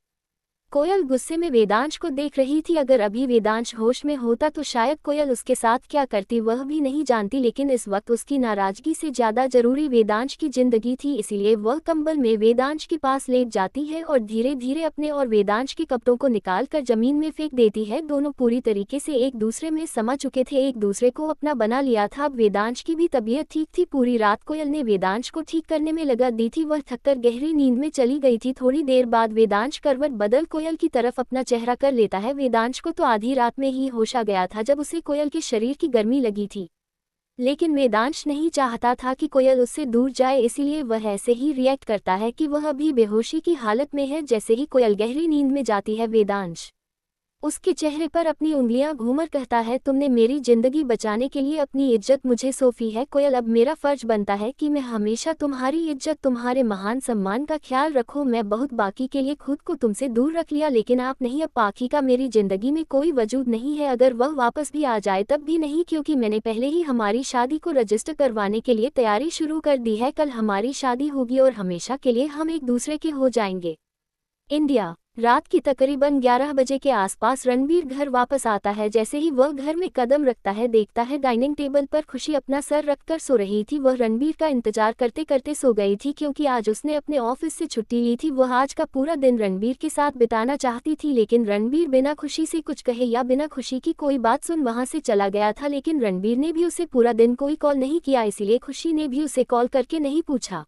कोयल गुस्से में वेदांश को देख रही थी। अगर अभी वेदांश होश में होता तो शायद कोयल उसके साथ क्या करती वह भी नहीं जानती, लेकिन इस वक्त उसकी नाराजगी से ज्यादा जरूरी वेदांश की जिंदगी थी। इसीलिए वह कंबल में वेदांश के पास लेट जाती है और धीरे धीरे अपने और वेदांश के कपड़ों को निकाल कर जमीन में फेंक देती है। दोनों पूरी तरीके से एक दूसरे में समा चुके थे, एक दूसरे को अपना बना लिया था। अब वेदांश की भी तबीयत ठीक थी। पूरी रात कोयल ने वेदांश को ठीक करने में लगा दी थी। वह थककर गहरी नींद में चली गई थी। थोड़ी देर बाद वेदांश करवट बदल कोयल की तरफ अपना चेहरा कर लेता है। वेदांश को तो आधी रात में ही होश आ गया था जब उसे कोयल के शरीर की गर्मी लगी थी, लेकिन वेदांश नहीं चाहता था कि कोयल उससे दूर जाए, इसीलिए वह ऐसे ही रिएक्ट करता है कि वह अभी बेहोशी की हालत में है। जैसे ही कोयल गहरी नींद में जाती है, वेदांश उसके चेहरे पर अपनी उंगलियां घूमकर कहता है, तुमने मेरी जिंदगी बचाने के लिए अपनी इज्जत मुझे सौंपी है कोयल। अब मेरा फर्ज बनता है कि मैं हमेशा तुम्हारी इज्जत, तुम्हारे महान सम्मान का ख्याल रखूं। मैं बहुत बाकी के लिए खुद को तुमसे दूर रख लिया, लेकिन आप नहीं। अब बाकी का मेरी जिंदगी में कोई वजूद नहीं है। अगर वह वापस भी आ जाए तब भी नहीं, क्योंकि मैंने पहले ही हमारी शादी को रजिस्टर करवाने के लिए तैयारी शुरू कर दी है। कल हमारी शादी होगी और हमेशा के लिए हम एक दूसरे के हो जाएंगे। इंडिया, रात की तकरीबन 11 बजे के आसपास रणबीर घर वापस आता है। जैसे ही वह घर में कदम रखता है, देखता है डाइनिंग टेबल पर खुशी अपना सर रखकर सो रही थी। वह रणबीर का इंतजार करते करते सो गई थी, क्योंकि आज उसने अपने ऑफिस से छुट्टी ली थी। वह आज का पूरा दिन रणबीर के साथ बिताना चाहती थी, लेकिन रणबीर बिना खुशी से कुछ कहे या बिना खुशी की कोई बात सुन वहां से चला गया था। लेकिन रणबीर ने भी उसे पूरा दिन कोई कॉल नहीं किया, इसलिए खुशी ने भी उसे कॉल करके नहीं पूछा।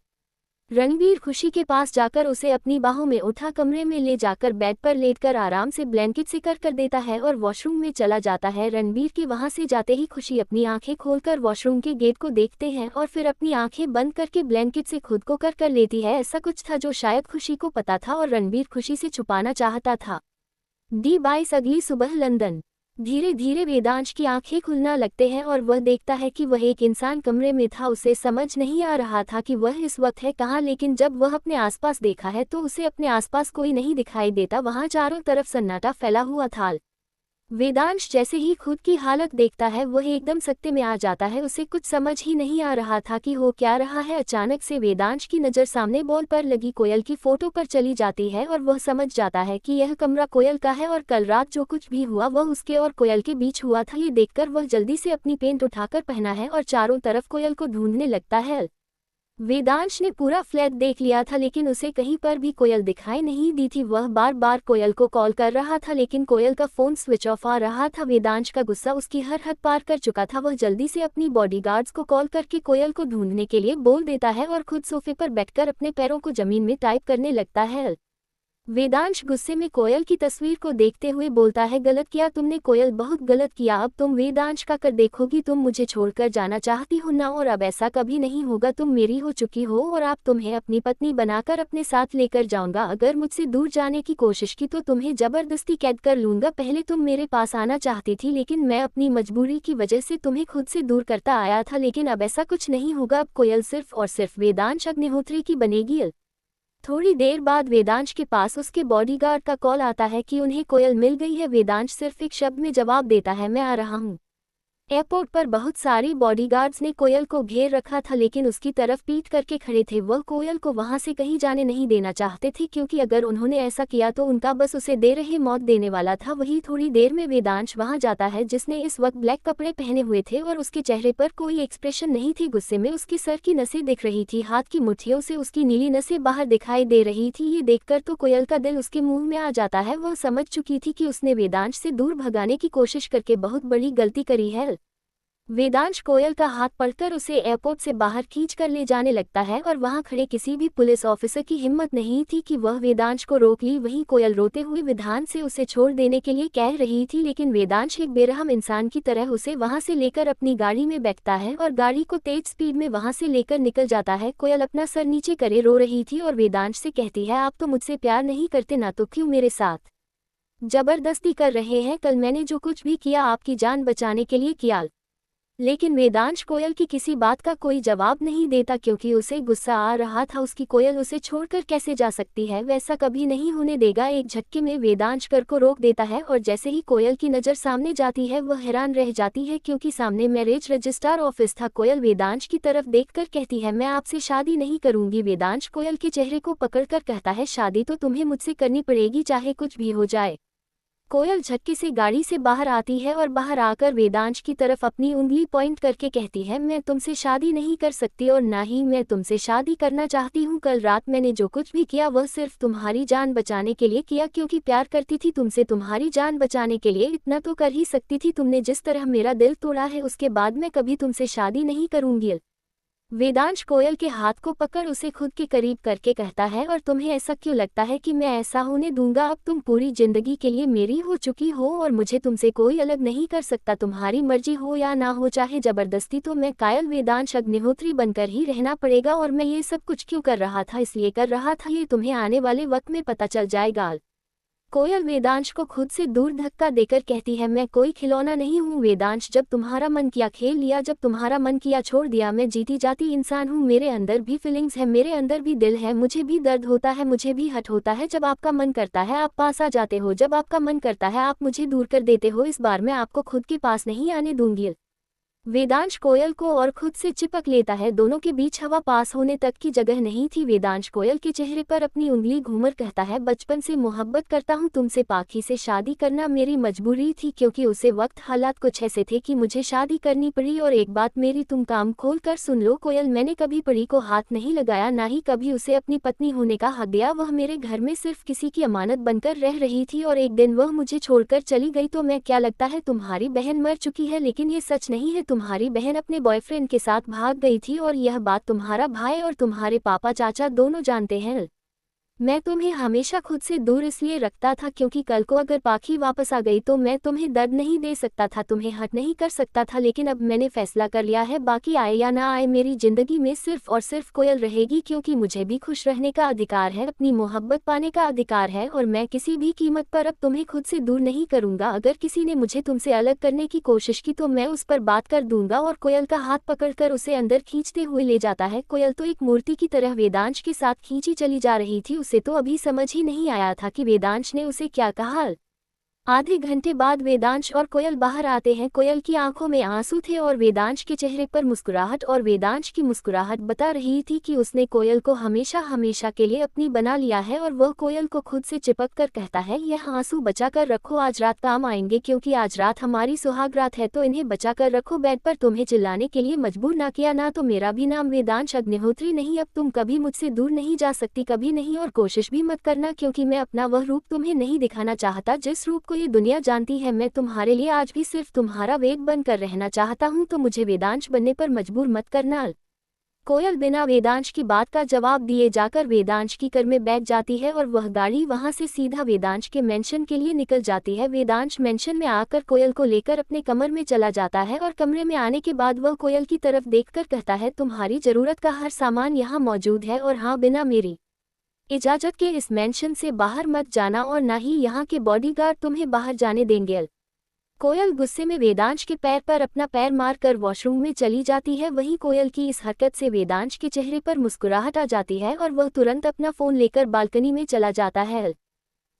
रणबीर खुशी के पास जाकर उसे अपनी बाहों में उठा कमरे में ले जाकर बेड पर लेटकर आराम से ब्लैंकेट से कर देता है और वॉशरूम में चला जाता है। रणबीर के वहां से जाते ही खुशी अपनी आंखें खोलकर वॉशरूम के गेट को देखते हैं और फिर अपनी आंखें बंद करके ब्लैंकेट से खुद को कर लेती है। ऐसा कुछ था जो शायद खुशी को पता था और रणबीर खुशी से छुपाना चाहता था। डी 22 अगली सुबह लंदन। धीरे धीरे वेदांश की आंखें खुलना लगते हैं और वह देखता है कि वह एक इंसान कमरे में था। उसे समझ नहीं आ रहा था कि वह इस वक्त है कहाँ, लेकिन जब वह अपने आसपास देखा है तो उसे अपने आसपास कोई नहीं दिखाई देता। वहाँ चारों तरफ सन्नाटा फैला हुआ था। वेदांश जैसे ही खुद की हालत देखता है वह एकदम सकते में आ जाता है। उसे कुछ समझ ही नहीं आ रहा था कि हो क्या रहा है। अचानक से वेदांश की नज़र सामने वॉल पर लगी कोयल की फोटो पर चली जाती है और वह समझ जाता है कि यह कमरा कोयल का है और कल रात जो कुछ भी हुआ वह उसके और कोयल के बीच हुआ था। ये देखकर वह जल्दी से अपनी पेंट उठाकर पहना है और चारों तरफ कोयल को ढूंढने लगता है। वेदांश ने पूरा फ्लैट देख लिया था लेकिन उसे कहीं पर भी कोयल दिखाई नहीं दी थी। वह बार बार कोयल को कॉल कर रहा था लेकिन कोयल का फोन स्विच ऑफ आ रहा था। वेदांश का गुस्सा उसकी हर हद पार कर चुका था। वह जल्दी से अपनी बॉडीगार्ड्स को कॉल करके कोयल को ढूंढने के लिए बोल देता है और खुद सोफे पर बैठकर अपने पैरों को जमीन में टाइप करने लगता है। वेदांश गुस्से में कोयल की तस्वीर को देखते हुए बोलता है, गलत किया तुमने कोयल, बहुत गलत किया। अब तुम वेदांश का कर देखोगी। तुम मुझे छोड़कर जाना चाहती हो ना, और अब ऐसा कभी नहीं होगा। तुम मेरी हो चुकी हो और आप तुम्हें अपनी पत्नी बनाकर अपने साथ लेकर जाऊंगा। अगर मुझसे दूर जाने की कोशिश की तो तुम्हें जबरदस्ती कैद कर लूंगा। पहले तुम मेरे पास आना चाहती थी लेकिन मैं अपनी मजबूरी की वजह से तुम्हें खुद से दूर करता आया था, लेकिन अब ऐसा कुछ नहीं होगा। अब कोयल सिर्फ और सिर्फ वेदांश अग्निहोत्री की बनेगी। थोड़ी देर बाद वेदांश के पास उसके बॉडीगार्ड का कॉल आता है कि उन्हें कोयल मिल गई है। वेदांश सिर्फ एक शब्द में जवाब देता है, मैं आ रहा हूँ। एयरपोर्ट पर बहुत सारी बॉडीगार्ड्स ने कोयल को घेर रखा था लेकिन उसकी तरफ पीठ करके खड़े थे। वह कोयल को वहां से कहीं जाने नहीं देना चाहते थे क्योंकि अगर उन्होंने ऐसा किया तो उनका बस उसे दे रहे मौत देने वाला था। वही थोड़ी देर में वेदांश वहां जाता है जिसने इस वक्त ब्लैक कपड़े पहने हुए थे और उसके चेहरे पर कोई एक्सप्रेशन नहीं थी। गुस्से में उसकी सर की नसें दिख रही थी, हाथ की मुट्ठियों से उसकी नीली नसें बाहर दिखाई दे रही थी। ये देखकर तो कोयल का दिल उसके मुंह में आ जाता है। वह समझ चुकी थी कि उसने वेदांश से दूर भगाने की कोशिश करके बहुत बड़ी गलती करी है। वेदांश कोयल का हाथ पकड़कर उसे एयरपोर्ट से बाहर खींच कर ले जाने लगता है और वहां खड़े किसी भी पुलिस ऑफिसर की हिम्मत नहीं थी कि वह वेदांश को रोक ली। वहीं कोयल रोते हुए विधान से उसे छोड़ देने के लिए कह रही थी लेकिन वेदांश एक बेरहम इंसान की तरह उसे वहां से लेकर अपनी गाड़ी में बैठता है और गाड़ी को तेज स्पीड में वहां से लेकर निकल जाता है। कोयल अपना सर नीचे करे रो रही थी और वेदांश से कहती है, आप तो मुझसे प्यार नहीं करते ना, तो क्यों मेरे साथ जबरदस्ती कर रहे हैं? कल मैंने जो कुछ भी किया आपकी जान बचाने के लिए किया। लेकिन वेदांश कोयल की किसी बात का कोई जवाब नहीं देता क्योंकि उसे गुस्सा आ रहा था। उसकी कोयल उसे छोड़कर कैसे जा सकती है? वैसा कभी नहीं होने देगा। एक झटके में वेदांश कर को रोक देता है और जैसे ही कोयल की नज़र सामने जाती है वह हैरान रह जाती है क्योंकि सामने मैरिज रजिस्ट्रार ऑफिस था। कोयल वेदांश की तरफ देखकर कहती है, मैं आपसे शादी नहीं करूंगी। वेदांश कोयल के चेहरे को पकड़कर कहता है, शादी तो तुम्हें मुझसे करनी पड़ेगी चाहे कुछ भी हो जाए। कोयल झटके से गाड़ी से बाहर आती है और बाहर आकर वेदांश की तरफ अपनी उंगली पॉइंट करके कहती है, मैं तुमसे शादी नहीं कर सकती और ना ही मैं तुमसे शादी करना चाहती हूँ। कल रात मैंने जो कुछ भी किया वह सिर्फ तुम्हारी जान बचाने के लिए किया क्योंकि प्यार करती थी तुमसे। तुम्हारी जान बचाने के लिए इतना तो कर ही सकती थी। तुमने जिस तरह मेरा दिल तोड़ा है उसके बाद मैं कभी तुमसे शादी नहीं करूंगी। वेदांश कोयल के हाथ को पकड़ उसे खुद के करीब करके कहता है, और तुम्हें ऐसा क्यों लगता है कि मैं ऐसा होने दूंगा? अब तुम पूरी जिंदगी के लिए मेरी हो चुकी हो और मुझे तुमसे कोई अलग नहीं कर सकता। तुम्हारी मर्जी हो या ना हो, चाहे जबरदस्ती, तो मैं कायल वेदांश अग्निहोत्री बनकर ही रहना पड़ेगा। और मैं ये सब कुछ क्यों कर रहा था? इसलिए कर रहा था, ये तुम्हें आने वाले वक्त में पता चल जाएगा। कोयल वेदांश को खुद से दूर धक्का देकर कहती है, मैं कोई खिलौना नहीं हूँ वेदांश। जब तुम्हारा मन किया खेल लिया, जब तुम्हारा मन किया छोड़ दिया। मैं जीती जाती इंसान हूँ, मेरे अंदर भी फीलिंग्स है, मेरे अंदर भी दिल है, मुझे भी दर्द होता है, मुझे भी हट होता है। जब आपका मन करता है आप पास आ जाते हो, जब आपका मन करता है आप मुझे दूर कर देते हो। इस बार मैं आपको खुद के पास नहीं आने दूंगी। वेदांश कोयल को और खुद से चिपक लेता है। दोनों के बीच हवा पास होने तक की जगह नहीं थी। वेदांश कोयल के चेहरे पर अपनी उंगली घूमर कहता है, बचपन से मोहब्बत करता हूँ तुमसे। पाखी से शादी करना मेरी मजबूरी थी क्योंकि उसे वक्त हालात कुछ ऐसे थे कि मुझे शादी करनी पड़ी। और एक बात मेरी तुम काम खोल कर सुन लो कोयल, मैंने कभी परी को हाथ नहीं लगाया, ना ही कभी उसे अपनी पत्नी होने का हक दिया। वह मेरे घर में सिर्फ किसी की अमानत बनकर रह रही थी और एक दिन वह मुझे छोड़कर चली गई। तो मैं क्या लगता है तुम्हारी बहन मर चुकी है? लेकिन ये सच नहीं है। तुम्हारी बहन अपने बॉयफ्रेंड के साथ भाग गई थी और यह बात तुम्हारा भाई और तुम्हारे पापा चाचा दोनों जानते हैं। मैं तुम्हें हमेशा खुद से दूर इसलिए रखता था क्योंकि कल को अगर पाखी वापस आ गई तो मैं तुम्हें दर्द नहीं दे सकता था, तुम्हें हर्ट नहीं कर सकता था। लेकिन अब मैंने फैसला कर लिया है, बाकी आए या ना आए मेरी जिंदगी में सिर्फ और सिर्फ कोयल रहेगी, क्योंकि मुझे भी खुश रहने का अधिकार है, अपनी मोहब्बत पाने का अधिकार है, और मैं किसी भी कीमत पर अब तुम्हें खुद से दूर नहीं करूंगा। अगर किसी ने मुझे तुमसे अलग करने की कोशिश की तो मैं उस पर बात कर दूंगा। और कोयल का हाथ पकड़कर उसे अंदर खींचते हुए ले जाता है। कोयल तो एक मूर्ति की तरह वेदांश के साथ खींची चली जा रही थी। उसे तो अभी समझ ही नहीं आया था कि वेदांश ने उसे क्या कहा। आधे घंटे बाद वेदांश और कोयल बाहर आते हैं। कोयल की आंखों में आंसू थे और वेदांश के चेहरे पर मुस्कुराहट, और वेदांश की मुस्कुराहट बता रही थी कि उसने कोयल को हमेशा हमेशा के लिए अपनी बना लिया है। और वह कोयल को खुद से चिपक कर कहता है, यह आंसू बचा कर रखो, आज रात काम आएंगे, क्योंकि आज रात हमारी सुहाग रात है, तो इन्हें बचा कर रखो। बेड पर तुम्हें चिल्लाने के लिए मजबूर ना किया ना, तो मेरा भी नाम वेदांश अग्निहोत्री नहीं। अब तुम कभी मुझसे दूर नहीं जा सकती, कभी नहीं, और कोशिश भी मत करना, क्योंकि मैं अपना वह रूप तुम्हें नहीं दिखाना चाहता जिस रूप को ये दुनिया जानती है। मैं तुम्हारे लिए आज भी सिर्फ तुम्हारा वेद बनकर रहना चाहता हूँ, तो मुझे वेदांश बनने पर मजबूर मत करना। कोयल बिना वेदांश की बात का जवाब दिए जाकर वेदांश की कार में बैठ जाती है और वह गाड़ी वहां से सीधा वेदांश के मेंशन के लिए निकल जाती है। वेदांश मेंशन में आकर कोयल को लेकर अपने कमर में चला जाता है और कमरे में आने के बाद वह कोयल की तरफ देखकर कहता है, तुम्हारी जरूरत का हर सामान यहाँ मौजूद है, और हाँ, बिना मेरी इजाजत के इस मेंशन से बाहर मत जाना, और ना ही यहाँ के बॉडीगार्ड तुम्हें बाहर जाने देंगे। कोयल गुस्से में वेदांश के पैर पर अपना पैर मारकर वॉशरूम में चली जाती है। वहीं कोयल की इस हरकत से वेदांश के चेहरे पर मुस्कुराहट आ जाती है और वह तुरंत अपना फोन लेकर बालकनी में चला जाता है।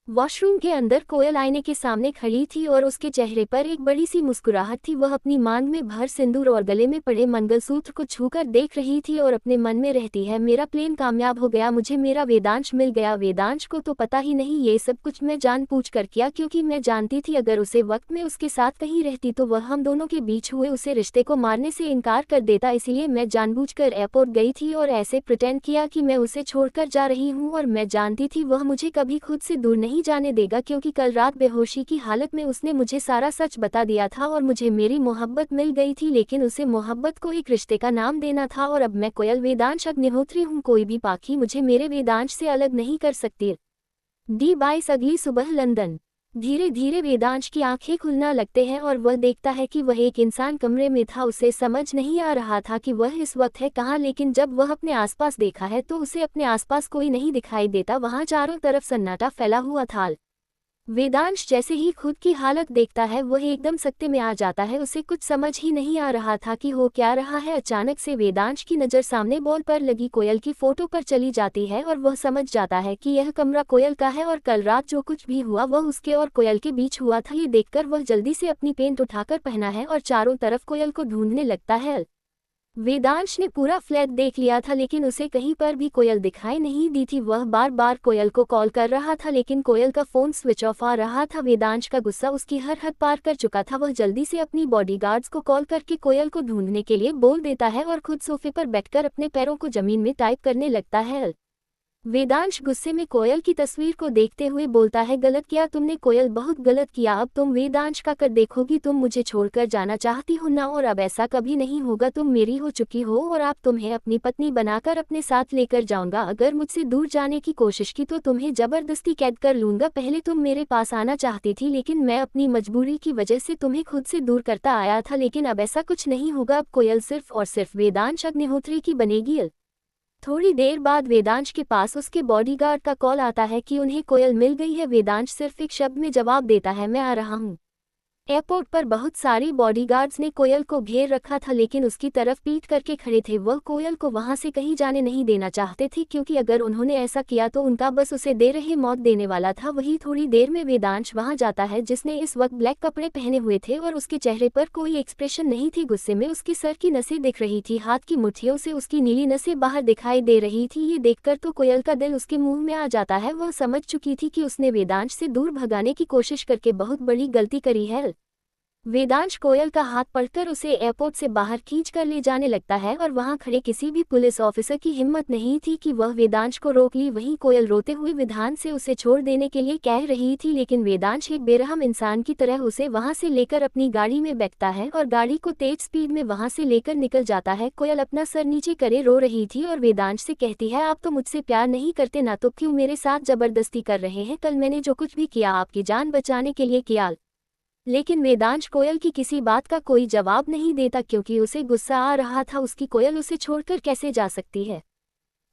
वॉशरूम के अंदर कोयल आईने के सामने खड़ी थी और उसके चेहरे पर एक बड़ी सी मुस्कुराहट थी। वह अपनी मांग में भर सिंदूर और गले में पड़े मंगलसूत्र को छूकर देख रही थी और अपने मन में रहती है, मेरा प्लेन कामयाब हो गया, मुझे मेरा वेदांश मिल गया। वेदांश को तो पता ही नहीं ये सब कुछ मैं जानबूझ कर किया, क्योंकि मैं जानती थी अगर उसे वक्त में उसके साथ कहीं रहती तो वह हम दोनों के बीच हुए उसे रिश्ते को मारने से इनकार कर देता। इसीलिए मैं जानबूझकर एयरपोर्ट गई थी और ऐसे प्रिटेंड किया कि मैं उसे छोड़कर जा रही हूँ, और मैं जानती थी वह मुझे कभी खुद से दूर नहीं जाने देगा, क्योंकि कल रात बेहोशी की हालत में उसने मुझे सारा सच बता दिया था और मुझे मेरी मोहब्बत मिल गई थी। लेकिन उसे मोहब्बत को एक रिश्ते का नाम देना था, और अब मैं कोयल वेदांश अग्निहोत्री हूँ, कोई भी पाखी मुझे मेरे वेदांश से अलग नहीं कर सकती। D22 अगली सुबह लंदन। धीरे धीरे वेदांश की आंखें खुलना लगते हैं और वह देखता है कि वह एक इंसान कमरे में था। उसे समझ नहीं आ रहा था कि वह इस वक्त है कहाँ, लेकिन जब वह अपने आसपास देखा है तो उसे अपने आसपास कोई नहीं दिखाई देता। वहाँ चारों तरफ सन्नाटा फैला हुआ था। वेदांश जैसे ही खुद की हालत देखता है वह एकदम सत्ते में आ जाता है। उसे कुछ समझ ही नहीं आ रहा था कि हो क्या रहा है। अचानक से वेदांश की नज़र सामने बॉल पर लगी कोयल की फोटो पर चली जाती है और वह समझ जाता है कि यह कमरा कोयल का है और कल रात जो कुछ भी हुआ वह उसके और कोयल के बीच हुआ था। ये देखकर वह जल्दी से अपनी पेंट उठाकर पहना है और चारों तरफ कोयल को ढूंढने लगता है। वेदांश ने पूरा फ्लैट देख लिया था लेकिन उसे कहीं पर भी कोयल दिखाई नहीं दी थी। वह बार बार कोयल को कॉल कर रहा था लेकिन कोयल का फोन स्विच ऑफ आ रहा था। वेदांश का गुस्सा उसकी हर हद पार कर चुका था। वह जल्दी से अपनी बॉडीगार्ड्स को कॉल करके कोयल को ढूंढने के लिए बोल देता है और खुद सोफे पर बैठकर अपने पैरों को जमीन में टाइप करने लगता है। वेदांश गुस्से में कोयल की तस्वीर को देखते हुए बोलता है, गलत किया तुमने कोयल, बहुत गलत किया। अब तुम वेदांश का कर देखोगी, तुम मुझे छोड़कर जाना चाहती हो ना, और अब ऐसा कभी नहीं होगा। तुम मेरी हो चुकी हो और आप तुम्हें अपनी पत्नी बनाकर अपने साथ लेकर जाऊंगा। अगर मुझसे दूर जाने की कोशिश की तो तुम्हें जबरदस्ती कैद कर लूंगा। पहले तुम मेरे पास आना चाहती थी लेकिन मैं अपनी मजबूरी की वजह से तुम्हें खुद से दूर करता आया था, लेकिन अब ऐसा कुछ नहीं होगा। अब कोयल सिर्फ और सिर्फ वेदांश अग्निहोत्री की बनेगी। थोड़ी देर बाद वेदांश के पास उसके बॉडीगार्ड का कॉल आता है कि उन्हें कोयल मिल गई है। वेदांश सिर्फ एक शब्द में जवाब देता है, मैं आ रहा हूँ। एयरपोर्ट पर बहुत सारी बॉडीगार्ड्स ने कोयल को घेर रखा था लेकिन उसकी तरफ पीठ करके खड़े थे। वह कोयल को वहां से कहीं जाने नहीं देना चाहते थे, क्योंकि अगर उन्होंने ऐसा किया तो उनका बस उसे दे रहे मौत देने वाला था। वही थोड़ी देर में वेदांश वहां जाता है जिसने इस वक्त ब्लैक कपड़े पहने हुए थे और उसके चेहरे पर कोई एक्सप्रेशन नहीं थी। गुस्से में उसके सर की नसें दिख रही थी, हाथ की मुट्ठियों से उसकी नीली नसें बाहर दिखाई दे रही थी। ये देखकर तो कोयल का दिल उसके मुंह में आ जाता है। वह समझ चुकी थी कि उसने वेदांश से दूर भगाने की कोशिश करके बहुत बड़ी गलती करी है। वेदांश कोयल का हाथ पकड़कर उसे एयरपोर्ट से बाहर खींच कर ले जाने लगता है और वहां खड़े किसी भी पुलिस ऑफिसर की हिम्मत नहीं थी कि वह वेदांश को रोक ली। वहीं कोयल रोते हुए विधान से उसे छोड़ देने के लिए कह रही थी, लेकिन वेदांश एक बेरहम इंसान की तरह उसे वहां से लेकर अपनी गाड़ी में बैठता है और गाड़ी को तेज स्पीड में वहां से लेकर निकल जाता है। कोयल अपना सर नीचे करे रो रही थी और वेदांश से कहती है, आप तो मुझसे प्यार नहीं करते ना, तो क्यों मेरे साथ जबरदस्ती कर रहे हैं? कल मैंने जो कुछ भी किया आपकी जान बचाने के लिए किया। लेकिन वेदांश कोयल की किसी बात का कोई जवाब नहीं देता क्योंकि उसे गुस्सा आ रहा था। उसकी कोयल उसे छोड़कर कैसे जा सकती है?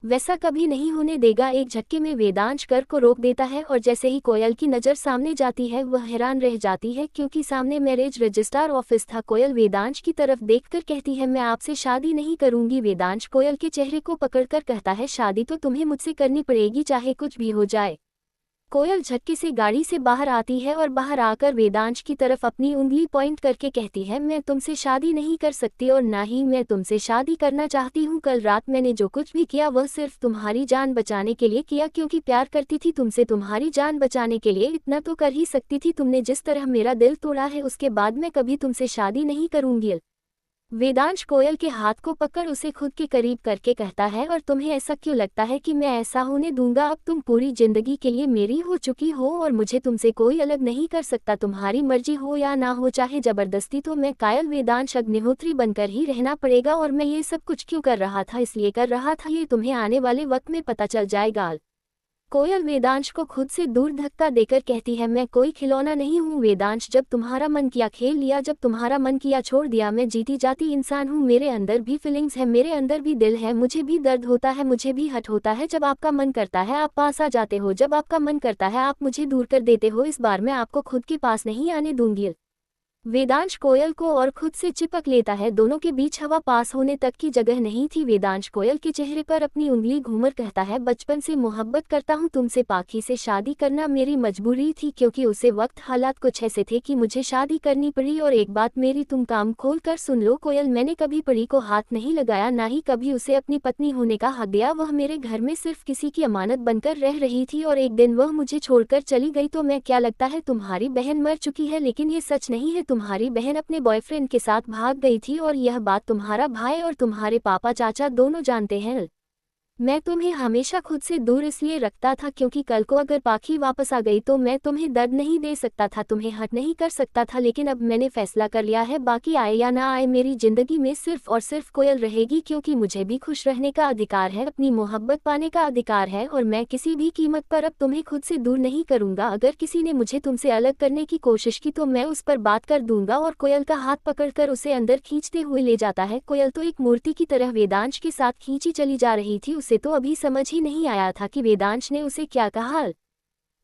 वैसा कभी नहीं होने देगा। एक झटके में वेदांश कर को रोक देता है और जैसे ही कोयल की नज़र सामने जाती है वह हैरान रह जाती है क्योंकि सामने मैरिज रजिस्ट्रार ऑफिस था। कोयल वेदांश की तरफ देखकर कहती है, मैं आपसे शादी नहीं करूंगी। वेदांश कोयल के चेहरे को पकड़कर कहता है, शादी तो तुम्हें मुझसे करनी पड़ेगी चाहे कुछ भी हो जाए। कोयल झटके से गाड़ी से बाहर आती है और बाहर आकर वेदांश की तरफ अपनी उंगली पॉइंट करके कहती है, मैं तुमसे शादी नहीं कर सकती और ना ही मैं तुमसे शादी करना चाहती हूँ। कल रात मैंने जो कुछ भी किया वह सिर्फ तुम्हारी जान बचाने के लिए किया क्योंकि प्यार करती थी तुमसे। तुम्हारी जान बचाने के लिए इतना तो कर ही सकती थी। तुमने जिस तरह मेरा दिल तोड़ा है उसके बाद मैं कभी तुमसे शादी नहीं करूंगी। वेदांश कोयल के हाथ को पकड़ उसे खुद के करीब करके कहता है, और तुम्हें ऐसा क्यों लगता है कि मैं ऐसा होने दूंगा? अब तुम पूरी जिंदगी के लिए मेरी हो चुकी हो और मुझे तुमसे कोई अलग नहीं कर सकता। तुम्हारी मर्जी हो या ना हो, चाहे जबरदस्ती, तो मैं कायल वेदांश अग्निहोत्री बनकर ही रहना पड़ेगा। और मैं ये सब कुछ क्यों कर रहा था? इसलिए कर रहा था, ये तुम्हें आने वाले वक्त में पता चल जाएगा। कोयल वेदांश को खुद से दूर धक्का देकर कहती है, मैं कोई खिलौना नहीं हूँ वेदांश। जब तुम्हारा मन किया खेल लिया, जब तुम्हारा मन किया छोड़ दिया। मैं जीती जाती इंसान हूँ, मेरे अंदर भी फीलिंग्स है, मेरे अंदर भी दिल है, मुझे भी दर्द होता है, मुझे भी हट होता है। जब आपका मन करता है आप पास आ जाते हो, जब आपका मन करता है आप मुझे दूर कर देते हो। इस बार मैं आपको खुद के पास नहीं आने दूंगी। वेदांश कोयल को और खुद से चिपक लेता है। दोनों के बीच हवा पास होने तक की जगह नहीं थी। वेदांश कोयल के चेहरे पर अपनी उंगली घूमर कहता है, बचपन से मोहब्बत करता हूँ तुमसे, पाखी से शादी करना मेरी मजबूरी थी क्योंकि उसे वक्त हालात कुछ ऐसे थे कि मुझे शादी करनी पड़ी। और एक बात मेरी तुम काम खोल कर सुन लो कोयल, मैंने कभी परी को हाथ नहीं लगाया, ना ही कभी उसे अपनी पत्नी होने का हक दिया। वह मेरे घर में सिर्फ किसी की अमानत बनकर रह रही थी और एक दिन वह मुझे छोड़कर चली गई। तो मैं क्या लगता है तुम्हारी बहन मर चुकी है? लेकिन ये सच नहीं है, तुम्हारी बहन अपने बॉयफ्रेंड के साथ भाग गई थी और यह बात तुम्हारा भाई और तुम्हारे पापा चाचा दोनों जानते हैं। मैं तुम्हें हमेशा खुद से दूर इसलिए रखता था क्योंकि कल को अगर पाखी वापस आ गई तो मैं तुम्हें दर्द नहीं दे सकता था, तुम्हें हर्ट नहीं कर सकता था। लेकिन अब मैंने फैसला कर लिया है, बाकी आए या ना आए मेरी जिंदगी में सिर्फ और सिर्फ कोयल रहेगी क्योंकि मुझे भी खुश रहने का अधिकार है, अपनी मोहब्बत पाने का अधिकार है और मैं किसी भी कीमत पर अब तुम्हें खुद से दूर नहीं करूंगा। अगर किसी ने मुझे तुमसे अलग करने की कोशिश की तो मैं उस पर बात कर दूंगा। और कोयल का हाथ पकड़कर उसे अंदर खींचते हुए ले जाता है। कोयल तो एक मूर्ति की तरह वेदांश के साथ खींची चली जा रही थी। उसे तो अभी समझ ही नहीं आया था कि वेदांश ने उसे क्या कहा।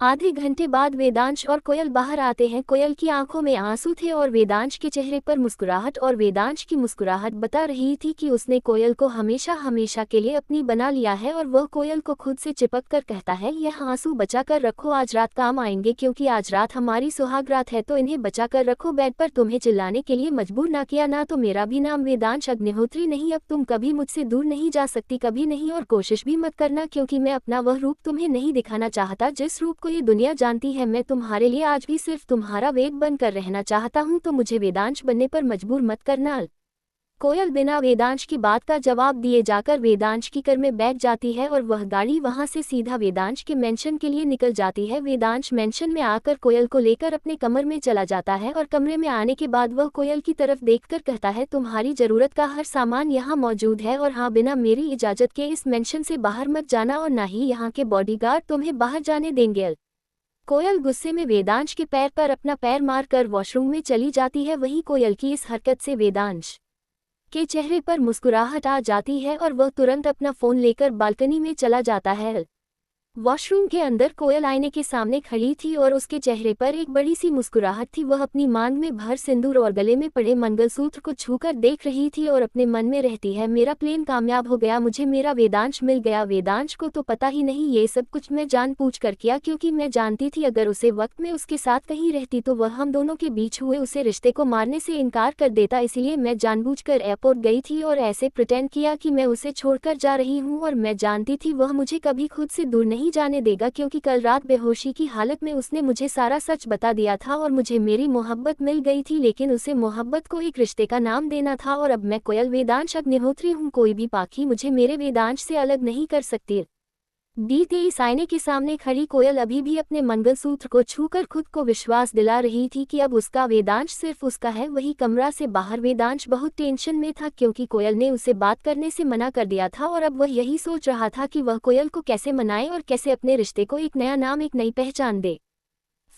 आधे घंटे बाद वेदांश और कोयल बाहर आते हैं। कोयल की आंखों में आंसू थे और वेदांश के चेहरे पर मुस्कुराहट, और वेदांश की मुस्कुराहट बता रही थी कि उसने कोयल को हमेशा हमेशा के लिए अपनी बना लिया है। और वह कोयल को खुद से चिपक कर कहता है, यह आंसू बचा कर रखो, आज रात काम आएंगे क्योंकि आज रात हमारी सुहाग रात है, तो इन्हें बचा कर रखो। बेड पर तुम्हें चिल्लाने के लिए मजबूर ना किया ना, तो मेरा भी नाम वेदांश अग्निहोत्री नहीं। अब तुम कभी मुझसे दूर नहीं जा सकती, कभी नहीं, और कोशिश भी मत करना क्योंकि मैं अपना वह रूप तुम्हें नहीं दिखाना चाहता जिस रूप को ये दुनिया जानती है। मैं तुम्हारे लिए आज भी सिर्फ तुम्हारा वेद बनकर रहना चाहता हूँ, तो मुझे वेदांश बनने पर मजबूर मत करना। कोयल बिना वेदांश की बात का जवाब दिए जाकर वेदांश की कार में बैठ जाती है और वह गाड़ी वहां से सीधा वेदांश के मेंशन के लिए निकल जाती है। वेदांश मेंशन में आकर कोयल को लेकर अपने कमरे में चला जाता है और कमरे में आने के बाद वह कोयल की तरफ देखकर कहता है, तुम्हारी जरूरत का हर सामान यहाँ मौजूद है और हाँ, बिना मेरी इजाजत के इस मेंशन से बाहर मत जाना और ना ही यहाँ के बॉडीगार्ड तुम्हें बाहर जाने देंगे। कोयल गुस्से में वेदांश के पैर पर अपना पैर मारकर वॉशरूम में चली जाती है। वहीं कोयल की इस हरकत से वेदांश के चेहरे पर मुस्कुराहट आ जाती है और वह तुरंत अपना फोन लेकर बालकनी में चला जाता है। वॉशरूम के अंदर कोयल आईने के सामने खड़ी थी और उसके चेहरे पर एक बड़ी सी मुस्कुराहट थी। वह अपनी मांग में भर सिंदूर और गले में पड़े मंगलसूत्र को छूकर देख रही थी और अपने मन में रहती है, मेरा प्लेन कामयाब हो गया, मुझे मेरा वेदांश मिल गया। वेदांश को तो पता ही नहीं ये सब कुछ मैं जानबूझ कर किया क्योंकि मैं जानती थी अगर उसे वक्त में उसके साथ कहीं रहती तो वह हम दोनों के बीच हुए उसे रिश्ते को मारने से इनकार कर देता। इसलिए मैं जानबूझकर एयरपोर्ट गई थी और ऐसे प्रिटेंड किया कि मैं उसे छोड़कर जा रही हूँ और मैं जानती थी वह मुझे कभी खुद से दूर नहीं नहीं जाने देगा, क्योंकि कल रात बेहोशी की हालत में उसने मुझे सारा सच बता दिया था और मुझे मेरी मोहब्बत मिल गई थी, लेकिन उसे मोहब्बत को एक रिश्ते का नाम देना था। और अब मैं कोयल वेदांश अग्निहोत्री हूँ, कोई भी पाखी मुझे मेरे वेदांश से अलग नहीं कर सकती। बीते इस आईने के सामने खड़ी कोयल अभी भी अपने मंगलसूत्र को छूकर खुद को विश्वास दिला रही थी कि अब उसका वेदांश सिर्फ उसका है। वही कमरा से बाहर वेदांश बहुत टेंशन में था, क्योंकि कोयल ने उसे बात करने से मना कर दिया था और अब वह यही सोच रहा था कि वह कोयल को कैसे मनाए और कैसे अपने रिश्ते को एक नया नाम, एक नई पहचान दे।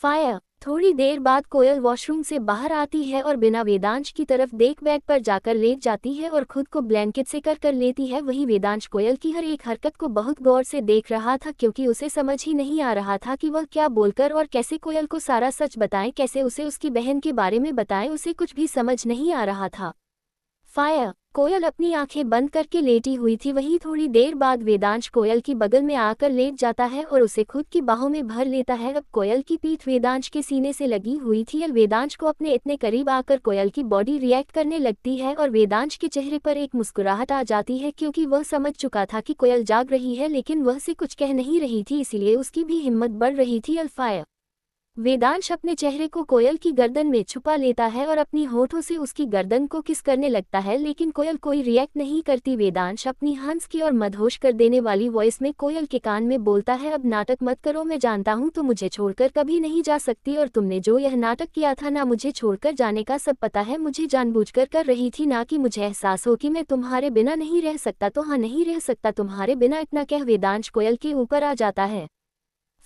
फायर। थोड़ी देर बाद कोयल वॉशरूम से बाहर आती है और बिना वेदांश की तरफ देख बेड पर जाकर लेट जाती है और खुद को ब्लैंकेट से कर लेती है। वही वेदांश कोयल की हर एक हरकत को बहुत गौर से देख रहा था, क्योंकि उसे समझ ही नहीं आ रहा था कि वह क्या बोलकर और कैसे कोयल को सारा सच बताए, कैसे उसे उसकी बहन के बारे में बताए। उसे कुछ भी समझ नहीं आ रहा था। फायर। कोयल अपनी आंखें बंद करके लेटी हुई थी। वहीं थोड़ी देर बाद वेदांश कोयल की बगल में आकर लेट जाता है और उसे खुद की बाहों में भर लेता है। अब कोयल की पीठ वेदांश के सीने से लगी हुई थी। वेदांश को अपने इतने करीब आकर कोयल की बॉडी रिएक्ट करने लगती है और वेदांश के चेहरे पर एक मुस्कुराहट आ जाती है, क्योंकि वह समझ चुका था कि कोयल जाग रही है, लेकिन वह से कुछ कह नहीं रही थी, इसीलिए उसकी भी हिम्मत बढ़ रही थी। फायर। वेदांश अपने चेहरे को कोयल की गर्दन में छुपा लेता है और अपनी होठों से उसकी गर्दन को किस करने लगता है, लेकिन कोयल कोई रिएक्ट नहीं करती। वेदांश अपनी हंस की और मदहोश कर देने वाली वॉइस में कोयल के कान में बोलता है, अब नाटक मत करो, मैं जानता हूँ तुम मुझे छोड़कर कभी नहीं जा सकती और तुमने जो यह नाटक किया था ना, मुझे छोड़कर जाने का सब पता है, मुझे जानबूझकर कर रही थी ना कि मुझे एहसास हो कि मैं तुम्हारे बिना नहीं रह सकता। तो हाँ, नहीं रह सकता तुम्हारे बिना। इतना कह वेदांश कोयल के ऊपर आ जाता है।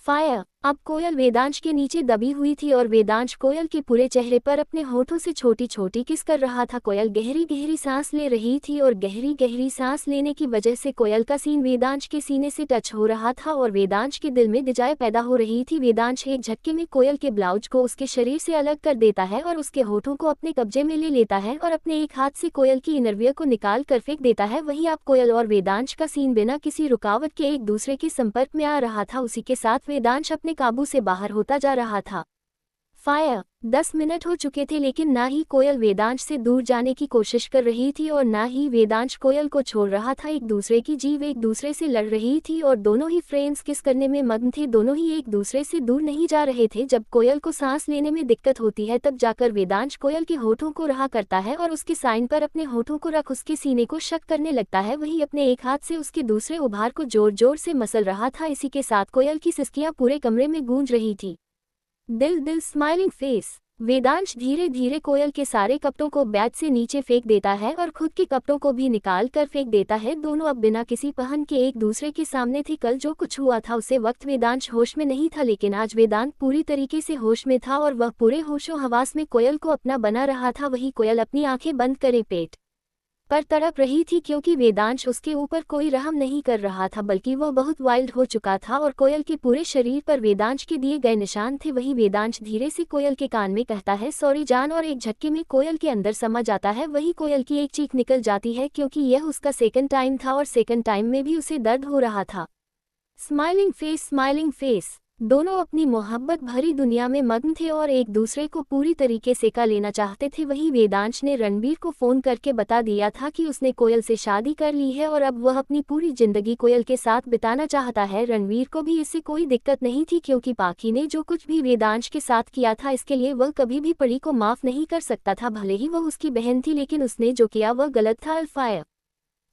फायर। अब कोयल वेदांश के नीचे दबी हुई थी और वेदांश कोयल के पूरे चेहरे पर अपने होठों से छोटी छोटी किस कर रहा था। कोयल गहरी गहरी सांस ले रही थी और गहरी गहरी सांस लेने की वजह से कोयल का सीन वेदांश के सीने से टच हो रहा था और वेदांश के दिल में दिजाए पैदा हो रही थी। वेदांश एक झटके में कोयल के ब्लाउज को उसके शरीर से अलग कर देता है और उसके होठों को अपने कब्जे में ले लेता है और अपने एक हाथ से कोयल की इनरवियर को निकाल कर फेंक देता है। वहीं अब कोयल और वेदांश का सीन बिना किसी रुकावट के एक दूसरे के संपर्क में आ रहा था। उसी के साथ वेदांश अपने काबू से बाहर होता जा रहा था। फायर। 10 मिनट हो चुके थे, लेकिन ना ही कोयल वेदांश से दूर जाने की कोशिश कर रही थी और ना ही वेदांश कोयल को छोड़ रहा था। एक दूसरे की जीव एक दूसरे से लड़ रही थी और दोनों ही फ्रेंड्स किस करने में मग्न थे, दोनों ही एक दूसरे से दूर नहीं जा रहे थे। जब कोयल को सांस लेने में दिक्कत होती है तब जाकर वेदांश कोयल के होठों को रहा करता है और उसके साइन पर अपने होठों को रख उसके सीने को शक करने लगता है। वही अपने एक हाथ से उसके दूसरे उभार को जोर जोर से मसल रहा था। इसी के साथ कोयल की सिसकियां पूरे कमरे में गूंज रही थी। दिल दिल स्माइलिंग फेस। वेदांश धीरे धीरे कोयल के सारे कपड़ों को बेड से नीचे फेंक देता है और खुद के कपड़ों को भी निकाल कर फेंक देता है। दोनों अब बिना किसी पहन के एक दूसरे के सामने थे। कल जो कुछ हुआ था उसे वक्त वेदांश होश में नहीं था, लेकिन आज वेदांत पूरी तरीके से होश में था और वह पूरे होशो हवास में कोयल को अपना बना रहा था। वही कोयल अपनी आंखें बंद करे पेट पर तड़प रही थी, क्योंकि वेदांश उसके ऊपर कोई रहम नहीं कर रहा था, बल्कि वह बहुत वाइल्ड हो चुका था और कोयल के पूरे शरीर पर वेदांश के दिए गए निशान थे। वही वेदांश धीरे से कोयल के कान में कहता है, सॉरी जान, और एक झटके में कोयल के अंदर समा जाता है। वही कोयल की एक चीख निकल जाती है, क्योंकि यह उसका सेकंड टाइम था और सेकंड टाइम में भी उसे दर्द हो रहा था। Smiling face, smiling face. दोनों अपनी मोहब्बत भरी दुनिया में मग्न थे और एक दूसरे को पूरी तरीके से का लेना चाहते थे। वहीं वेदांश ने रणबीर को फोन करके बता दिया था कि उसने कोयल से शादी कर ली है और अब वह अपनी पूरी जिंदगी कोयल के साथ बिताना चाहता है। रणबीर को भी इससे कोई दिक्कत नहीं थी, क्योंकि पाखी ने जो कुछ भी वेदांश के साथ किया था इसके लिए वह कभी भी परी को माफ नहीं कर सकता था। भले ही वह उसकी बहन थी, लेकिन उसने जो किया वह गलत था। अल्फायर।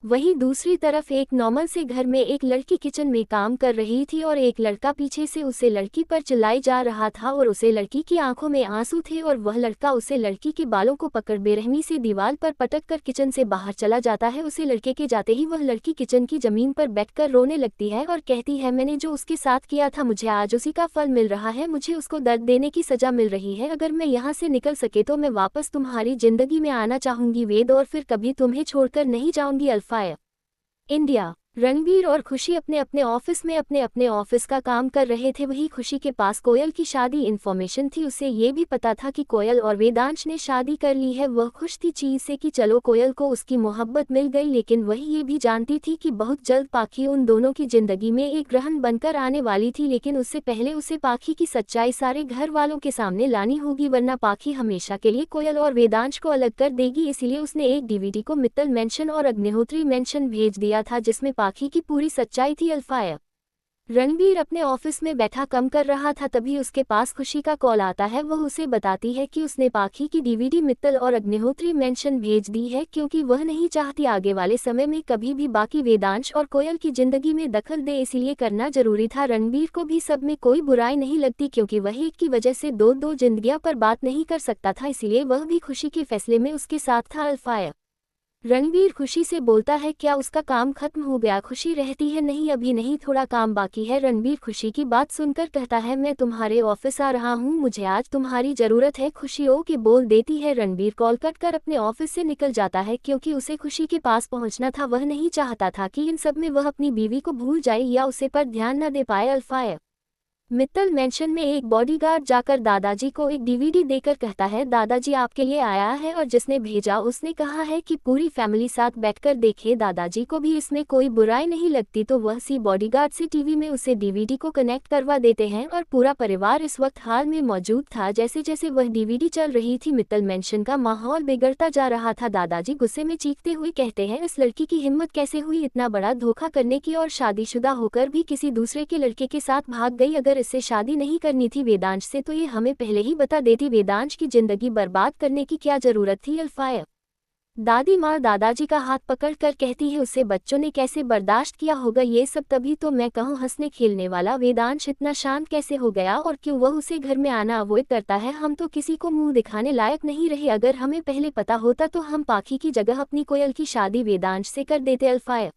वहीं दूसरी तरफ एक नॉर्मल से घर में एक लड़की किचन में काम कर रही थी और एक लड़का पीछे से उसे लड़की पर चिल्लाई जा रहा था और उसे लड़की की आंखों में आंसू थे और वह लड़का उसे लड़की के बालों को पकड़ बेरहमी से दीवार पर पटक कर किचन से बाहर चला जाता है। उसे लड़के के जाते ही वह लड़की किचन की जमीन पर बैठकर रोने लगती है और कहती है, मैंने जो उसके साथ किया था मुझे आज उसी का फल मिल रहा है, मुझे उसको दर्द देने की सजा मिल रही है। अगर मैं यहाँ से निकल सके तो मैं वापस तुम्हारी जिंदगी में आना चाहूंगी वेद, और फिर कभी तुम्हें छोड़कर नहीं जाऊंगी। अल्फायर। इंडिया। रणबीर और खुशी अपने अपने ऑफिस में अपने ऑफिस का काम कर रहे थे। वही खुशी के पास कोयल की शादी इन्फॉर्मेशन थी। उसे ये भी पता था कि कोयल और वेदांश ने शादी कर ली है। वह खुश थी चीज से कि चलो कोयल को उसकी मोहब्बत मिल गई, लेकिन वही ये भी जानती थी कि बहुत जल्द पाखी उन दोनों की जिंदगी में एक ग्रहण बनकर आने वाली थी। लेकिन उससे पहले उसे पाखी की सच्चाई सारे घर वालों के सामने लानी होगी, वरना पाखी हमेशा के लिए कोयल और वेदांश को अलग कर देगी। इसलिए उसने एक डीवीडी को मित्तल मेंशन और अग्निहोत्री मेंशन भेज दिया था, जिसमें पाखी की पूरी सच्चाई थी। अल्फायर। रणबीर अपने ऑफिस में बैठा काम कर रहा था, तभी उसके पास खुशी का कॉल आता है। वह उसे बताती है कि उसने पाखी की डीवीडी मित्तल और अग्निहोत्री मेंशन भेज दी है, क्योंकि वह नहीं चाहती आगे वाले समय में कभी भी बाकी वेदांश और कोयल की जिंदगी में दखल दे, इसलिए करना जरूरी था। रणबीर को भी सब में कोई बुराई नहीं लगती, क्योंकि वह एक की वजह से दो जिंदगियां पर बात नहीं कर सकता था, इसलिए वह भी खुशी के फैसले में उसके साथ था। अल्फाया रणबीर खुशी से बोलता है क्या उसका काम खत्म हो गया। खुशी रहती है नहीं, अभी नहीं, थोड़ा काम बाकी है। रणबीर खुशी की बात सुनकर कहता है मैं तुम्हारे ऑफिस आ रहा हूँ, मुझे आज तुम्हारी जरूरत है। खुशी ओके बोल देती है। रणबीर कॉल कट कर अपने ऑफिस से निकल जाता है, क्योंकि उसे खुशी के पास पहुंचना था। वह नहीं चाहता था कि इन सब में वह अपनी बीवी को भूल जाए या उसे पर ध्यान न दे पाए। अल्फाया मित्तल मेंशन में एक बॉडीगार्ड जाकर दादाजी को एक डीवीडी देकर कहता है दादाजी आपके लिए आया है, और जिसने भेजा उसने कहा है कि पूरी फैमिली साथ बैठकर देखे। दादाजी को भी इसमें कोई बुराई नहीं लगती, तो वह सी बॉडीगार्ड से टीवी में उसे डीवीडी को कनेक्ट करवा देते हैं और पूरा परिवार इस वक्त हाल में मौजूद था। जैसे जैसे वह डीवीडी चल रही थी, मित्तल मेंशन का माहौल बिगड़ता जा रहा था। दादाजी गुस्से में चीखते हुए कहते हैं इस लड़की की हिम्मत कैसे हुई इतना बड़ा धोखा करने की, और शादीशुदा होकर भी किसी दूसरे के लड़के के साथ भाग गई। अगर इससे शादी नहीं करनी थी वेदांश से तो ये हमें पहले ही बता देती, वेदांश की जिंदगी बर्बाद करने की क्या जरूरत थी। अल्फाया दादी माँ दादाजी का हाथ पकड़कर कहती है उससे बच्चों ने कैसे बर्दाश्त किया होगा ये सब, तभी तो मैं कहूँ हंसने खेलने वाला वेदांश इतना शांत कैसे हो गया, और क्यों वह उसे घर में आना अवॉइड करता है। हम तो किसी को मुंह दिखाने लायक नहीं रहे, अगर हमें पहले पता होता तो हम पाखी की जगह अपनी कोयल की शादी वेदांश से कर देते। अल्फाया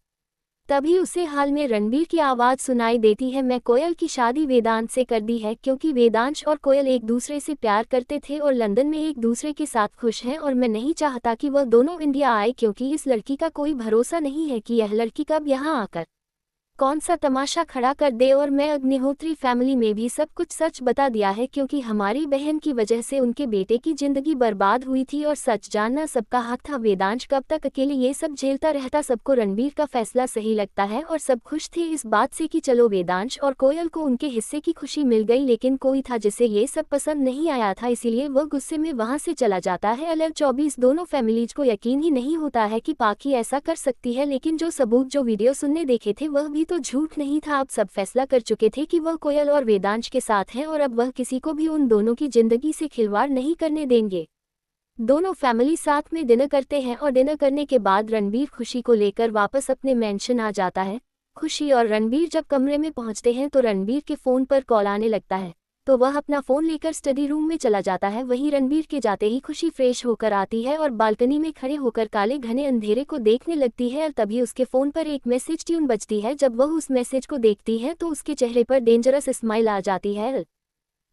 तभी उसे हाल में रणबीर की आवाज़ सुनाई देती है मैं कोयल की शादी वेदांत से कर दी है, क्योंकि वेदांश और कोयल एक दूसरे से प्यार करते थे और लंदन में एक दूसरे के साथ खुश हैं, और मैं नहीं चाहता कि वह दोनों इंडिया आए, क्योंकि इस लड़की का कोई भरोसा नहीं है कि यह लड़की कब यहाँ आकर कौन सा तमाशा खड़ा कर दे। और मैं अग्निहोत्री फैमिली में भी सब कुछ सच बता दिया है, क्योंकि हमारी बहन की वजह से उनके बेटे की जिंदगी बर्बाद हुई थी, और सच जानना सबका हक था। वेदांश कब तक अकेले ये सब झेलता रहता। सबको रणबीर का फैसला सही लगता है और सब खुश थे इस बात से कि चलो वेदांश और कोयल को उनके हिस्से की खुशी मिल गई, लेकिन कोई था जिसे ये सब पसंद नहीं आया था, इसीलिए वह गुस्से में वहां से चला जाता है। LL24 दोनों फैमिलीज को यकीन ही नहीं होता है कि पाखी ऐसा कर सकती है, लेकिन जो सबूत जो वीडियो सुनने देखे थे वह भी तो झूठ नहीं था। अब सब फैसला कर चुके थे कि वह कोयल और वेदांश के साथ हैं, और अब वह किसी को भी उन दोनों की जिंदगी से खिलवाड़ नहीं करने देंगे। दोनों फैमिली साथ में डिनर करते हैं, और डिनर करने के बाद रणबीर खुशी को लेकर वापस अपने मेंशन आ जाता है। खुशी और रणबीर जब कमरे में पहुंचते हैं तो रणबीर के फोन पर कॉल आने लगता है, तो वह अपना फ़ोन लेकर स्टडी रूम में चला जाता है। वहीं रणबीर के जाते ही खुशी फ्रेश होकर आती है और बालकनी में खड़े होकर काले घने अंधेरे को देखने लगती है, और तभी उसके फ़ोन पर एक मैसेज ट्यून बजती है। जब वह उस मैसेज को देखती है तो उसके चेहरे पर डेंजरस स्माइल आ जाती है।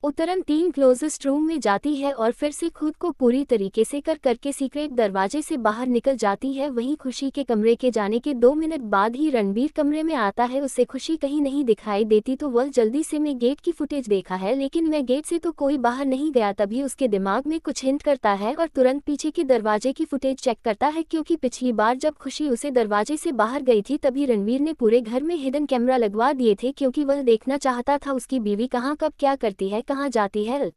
उतरन 3 क्लोजेस्ट रूम में जाती है और फिर से खुद को पूरी तरीके से करके सीक्रेट दरवाजे से बाहर निकल जाती है। वहीं खुशी के कमरे के जाने के 2 मिनट बाद ही रणबीर कमरे में आता है। उसे खुशी कहीं नहीं दिखाई देती, तो वह जल्दी से मैं गेट की फुटेज देखा है, लेकिन मैं गेट से तो कोई बाहर नहीं गया। तभी उसके दिमाग में कुछ हिंट करता है और तुरंत पीछे के दरवाजे की फुटेज चेक करता है, क्योंकि पिछली बार जब खुशी उसे दरवाजे से बाहर गई थी तभी रणबीर ने पूरे घर में हिडन कैमरा लगवा दिए थे, क्योंकि वह देखना चाहता था उसकी बीवी कहाँ कब क्या करती है, कहाँ जाती है।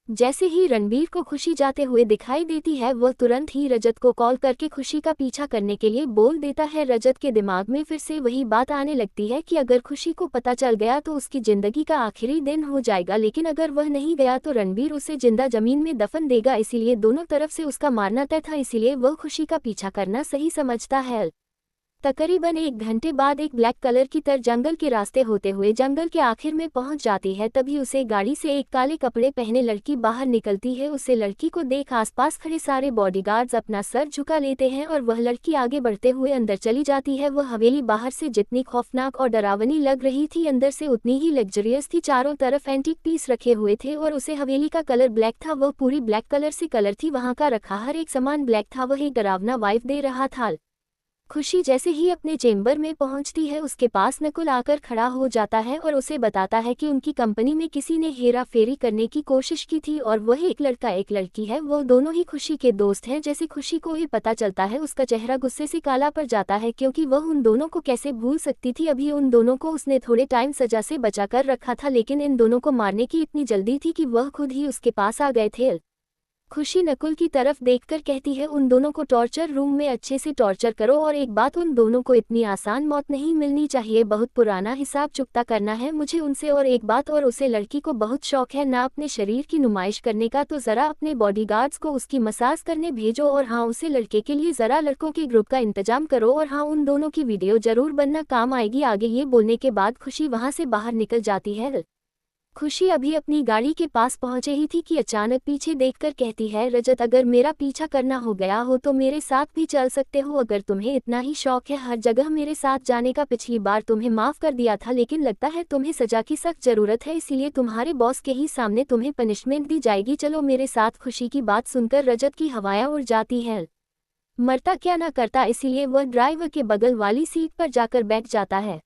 जैसे ही रणबीर को खुशी जाते हुए दिखाई देती है, वह तुरंत ही रजत को कॉल करके खुशी का पीछा करने के लिए बोल देता है। रजत के दिमाग में फिर से वही बात आने लगती है कि अगर खुशी को पता चल गया तो उसकी जिंदगी का आखिरी दिन हो जाएगा, लेकिन अगर वह नहीं गया तो रणबीर उसे जिंदा जमीन में दफन देगा, इसीलिए दोनों तरफ से उसका मारना तय था, इसीलिए वह खुशी का पीछा करना सही समझता है। तकरीबन 1 घंटे बाद एक ब्लैक कलर की तर जंगल के रास्ते होते हुए जंगल के आखिर में पहुंच जाती है। तभी उसे गाड़ी से एक काले कपड़े पहने लड़की बाहर निकलती है। उसे लड़की को देख आसपास खड़े सारे बॉडीगार्ड्स अपना सर झुका लेते हैं और वह लड़की आगे बढ़ते हुए अंदर चली जाती है। वह हवेली बाहर से जितनी खौफनाक और डरावनी लग रही थी, अंदर से उतनी ही लग्जरियस थी। चारों तरफ एंटीक पीस रखे हुए थे और उसे हवेली का कलर ब्लैक था, वह पूरी ब्लैक कलर से कलर थी। वहाँ का रखा हर एक सामान ब्लैक था, वह एक डरावना वाइब दे रहा था। खुशी जैसे ही अपने चेंबर में पहुंचती है, उसके पास नकुल आकर खड़ा हो जाता है और उसे बताता है कि उनकी कंपनी में किसी ने हेरा फेरी करने की कोशिश की थी और वह एक लड़का एक लड़की है, वो दोनों ही खुशी के दोस्त हैं। जैसे खुशी को ये पता चलता है, उसका चेहरा गुस्से से काला पड़ जाता है, क्योंकि वह उन दोनों को कैसे भूल सकती थी। अभी उन दोनों को उसने थोड़े टाइम सजा से बचा कर रखा था, लेकिन इन दोनों को मारने की इतनी जल्दी थी कि वह खुद ही उसके पास आ गए थे। खुशी नकुल की तरफ देखकर कहती है, उन दोनों को टॉर्चर रूम में अच्छे से टॉर्चर करो, और एक बात, उन दोनों को इतनी आसान मौत नहीं मिलनी चाहिए, बहुत पुराना हिसाब चुकता करना है मुझे उनसे। और एक बात और, उसे लड़की को बहुत शौक है ना अपने शरीर की नुमाइश करने का, तो ज़रा अपने बॉडीगार्ड्स को उसकी मसाज करने भेजो, और हाँ, उसे लड़के के लिए ज़रा लड़कों के ग्रुप का इंतजाम करो, और हाँ, उन दोनों की वीडियो ज़रूर बनना, काम आएगी आगे। ये बोलने के बाद खुशी वहाँ से बाहर निकल जाती है। खुशी अभी अपनी गाड़ी के पास पहुंचे ही थी कि अचानक पीछे देखकर कहती है, रजत, अगर मेरा पीछा करना हो गया हो तो मेरे साथ भी चल सकते हो, अगर तुम्हें इतना ही शौक है हर जगह मेरे साथ जाने का। पिछली बार तुम्हें माफ कर दिया था, लेकिन लगता है तुम्हें सजा की सख्त जरूरत है, इसीलिए तुम्हारे बॉस के ही सामने तुम्हें पनिशमेंट दी जाएगी, चलो मेरे साथ। खुशी की बात सुनकर रजत की हवाएं उड़ जाती हैं। मरता क्या ना करता, इसीलिए वह ड्राइवर के बगल वाली सीट पर जाकर बैठ जाता है।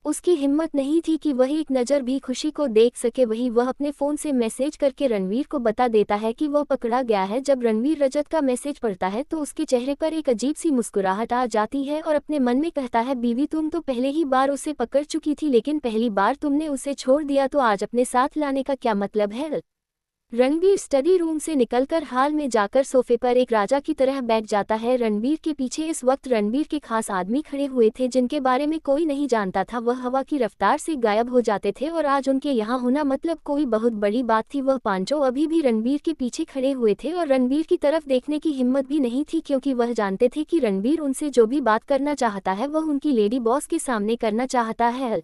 उसकी हिम्मत नहीं थी कि वह एक नज़र भी खुशी को देख सके। वही वह अपने फ़ोन से मैसेज करके रणवीर को बता देता है कि वह पकड़ा गया है। जब रणवीर रजत का मैसेज पढ़ता है तो उसके चेहरे पर एक अजीब सी मुस्कुराहट आ जाती है और अपने मन में कहता है, बीवी, तुम तो पहले ही बार उसे पकड़ चुकी थी, लेकिन पहली बार तुमने उसे छोड़ दिया, तो आज अपने साथ लाने का क्या मतलब है। रणवीर स्टडी रूम से निकलकर हाल में जाकर सोफे पर एक राजा की तरह बैठ जाता है। रणवीर के पीछे इस वक्त रणवीर के खास आदमी खड़े हुए थे जिनके बारे में कोई नहीं जानता था। वह हवा की रफ्तार से गायब हो जाते थे और आज उनके यहाँ होना मतलब कोई बहुत बड़ी बात थी। वह पांचों अभी भी रणवीर के पीछे खड़े हुए थे और रणवीर की तरफ देखने की हिम्मत भी नहीं थी, क्योंकि वह जानते थे कि रणवीर उनसे जो भी बात करना चाहता है वह उनकी लेडी बॉस के सामने करना चाहता है।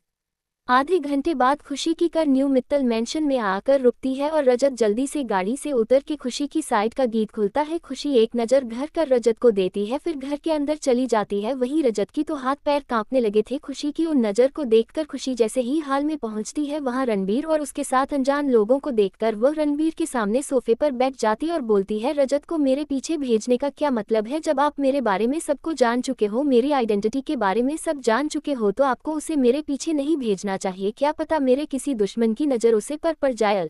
आधे घंटे बाद खुशी की कार न्यू मित्तल मैंशन में आकर रुकती है और रजत जल्दी से गाड़ी से उतर के खुशी की साइड का गीत खुलता है। खुशी एक नज़र घर कर रजत को देती है, फिर घर के अंदर चली जाती है। वहीं रजत की तो हाथ पैर कांपने लगे थे। खुशी की उन नज़र को देखकर खुशी जैसे ही हाल में पहुंचती है वहां रणबीर और उसके साथ अनजान लोगों को देखकर वह रणबीर के सामने सोफे पर बैठ जाती और बोलती है, रजत को मेरे पीछे भेजने का क्या मतलब है? जब आप मेरे बारे में सबको जान चुके हो, मेरी आइडेंटिटी के बारे में सब जान चुके हो, तो आपको उसे मेरे पीछे नहीं भेजना चाहिए। क्या पता मेरे किसी दुश्मन की नज़र उसे पर पड़ जाए।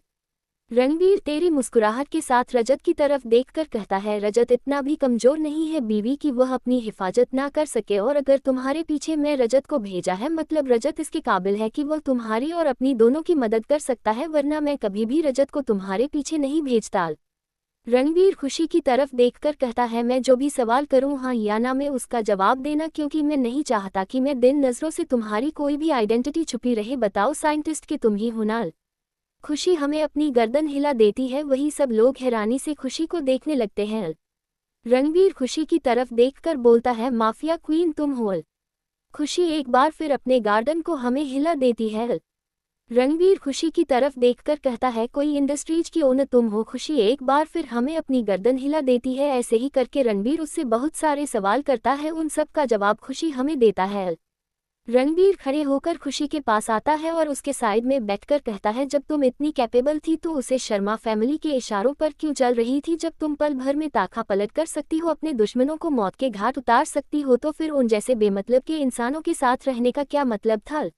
रणबीर तेरी मुस्कुराहट के साथ रजत की तरफ देखकर कहता है, रजत इतना भी कमज़ोर नहीं है बीवी कि वह अपनी हिफाजत ना कर सके, और अगर तुम्हारे पीछे मैं रजत को भेजा है मतलब रजत इसके काबिल है कि वह तुम्हारी और अपनी दोनों की मदद कर सकता है, वरना मैं कभी भी रजत को तुम्हारे पीछे नहीं भेजता। रणबीर खुशी की तरफ देखकर कहता है, मैं जो भी सवाल करूं हाँ या ना में उसका जवाब देना, क्योंकि मैं नहीं चाहता कि मैं दिन नज़रों से तुम्हारी कोई भी आइडेंटिटी छुपी रहे। बताओ, साइंटिस्ट के तुम ही हो ना? खुशी हमें अपनी गर्दन हिला देती है। वही सब लोग हैरानी से खुशी को देखने लगते हैं। रणबीर खुशी की तरफ देखकर बोलता है, माफिया क्वीन तुम हो? खुशी एक बार फिर अपने गार्डन को हमें हिला देती है। रणबीर खुशी की तरफ देखकर कहता है, कोई इंडस्ट्रीज की ओनर तुम हो? खुशी एक बार फिर हमें अपनी गर्दन हिला देती है। ऐसे ही करके रणबीर उससे बहुत सारे सवाल करता है, उन सब का जवाब खुशी हमें देता है। रणबीर खड़े होकर खुशी के पास आता है और उसके साइड में बैठकर कहता है, जब तुम इतनी कैपेबल थी तो उसे शर्मा फैमिली के इशारों पर क्यों चल रही थी? जब तुम पल भर में ताका पलट कर सकती हो, अपने दुश्मनों को मौत के घाट उतार सकती हो, तो फिर उन जैसे बेमतलब के इंसानों के साथ रहने का क्या मतलब था?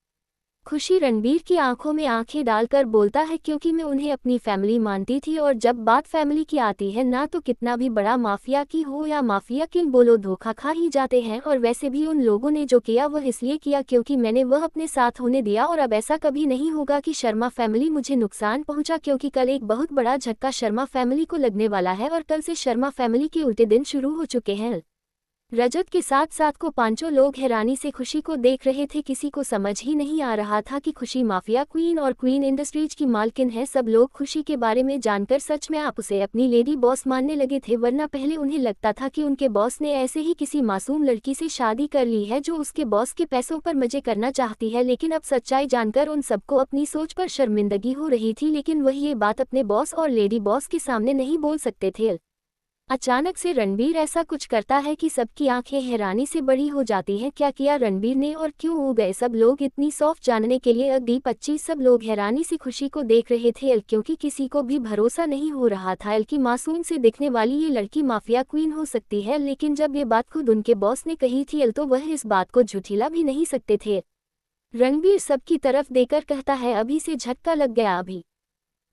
खुशी रणबीर की आंखों में आंखें डालकर बोलता है, क्योंकि मैं उन्हें अपनी फैमिली मानती थी, और जब बात फैमिली की आती है ना, तो कितना भी बड़ा माफिया की हो या माफिया किन बोलो, धोखा खा ही जाते हैं। और वैसे भी उन लोगों ने जो किया वह इसलिए किया क्योंकि मैंने वह अपने साथ होने दिया, और अब ऐसा कभी नहीं होगा कि शर्मा फैमिली मुझे नुकसान पहुंचा, क्योंकि कल एक बहुत बड़ा झटका शर्मा फैमिली को लगने वाला है और कल से शर्मा फैमिली के उल्टे दिन शुरू हो चुके हैं। रजत के साथ साथ को पांचों लोग हैरानी से खुशी को देख रहे थे। किसी को समझ ही नहीं आ रहा था कि खुशी माफिया क्वीन और क्वीन इंडस्ट्रीज की मालकिन है। सब लोग खुशी के बारे में जानकर सच में आप उसे अपनी लेडी बॉस मानने लगे थे, वरना पहले उन्हें लगता था कि उनके बॉस ने ऐसे ही किसी मासूम लड़की से शादी कर ली है जो उसके बॉस के पैसों पर मजे करना चाहती है। लेकिन अब सच्चाई जानकर उन सबको अपनी सोच पर शर्मिंदगी हो रही थी, लेकिन वह ये बात अपने बॉस और लेडी बॉस के सामने नहीं बोल सकते थे। अचानक से रणबीर ऐसा कुछ करता है कि सबकी आंखें हैरानी से बड़ी हो जाती हैं। क्या किया रणबीर ने और क्यों हो गए सब लोग इतनी सॉफ्ट? जानने के लिए अगली 25 सब लोग हैरानी से खुशी को देख रहे थे, क्योंकि किसी को भी भरोसा नहीं हो रहा था कि मासूम से दिखने वाली ये लड़की माफिया क्वीन हो सकती है। लेकिन जब ये बात खुद उनके बॉस ने कही थी तो वह इस बात को झुठला भी नहीं सकते थे। रणबीर सबकी तरफ देकर कहता है, अभी से झटका लग गया, अभी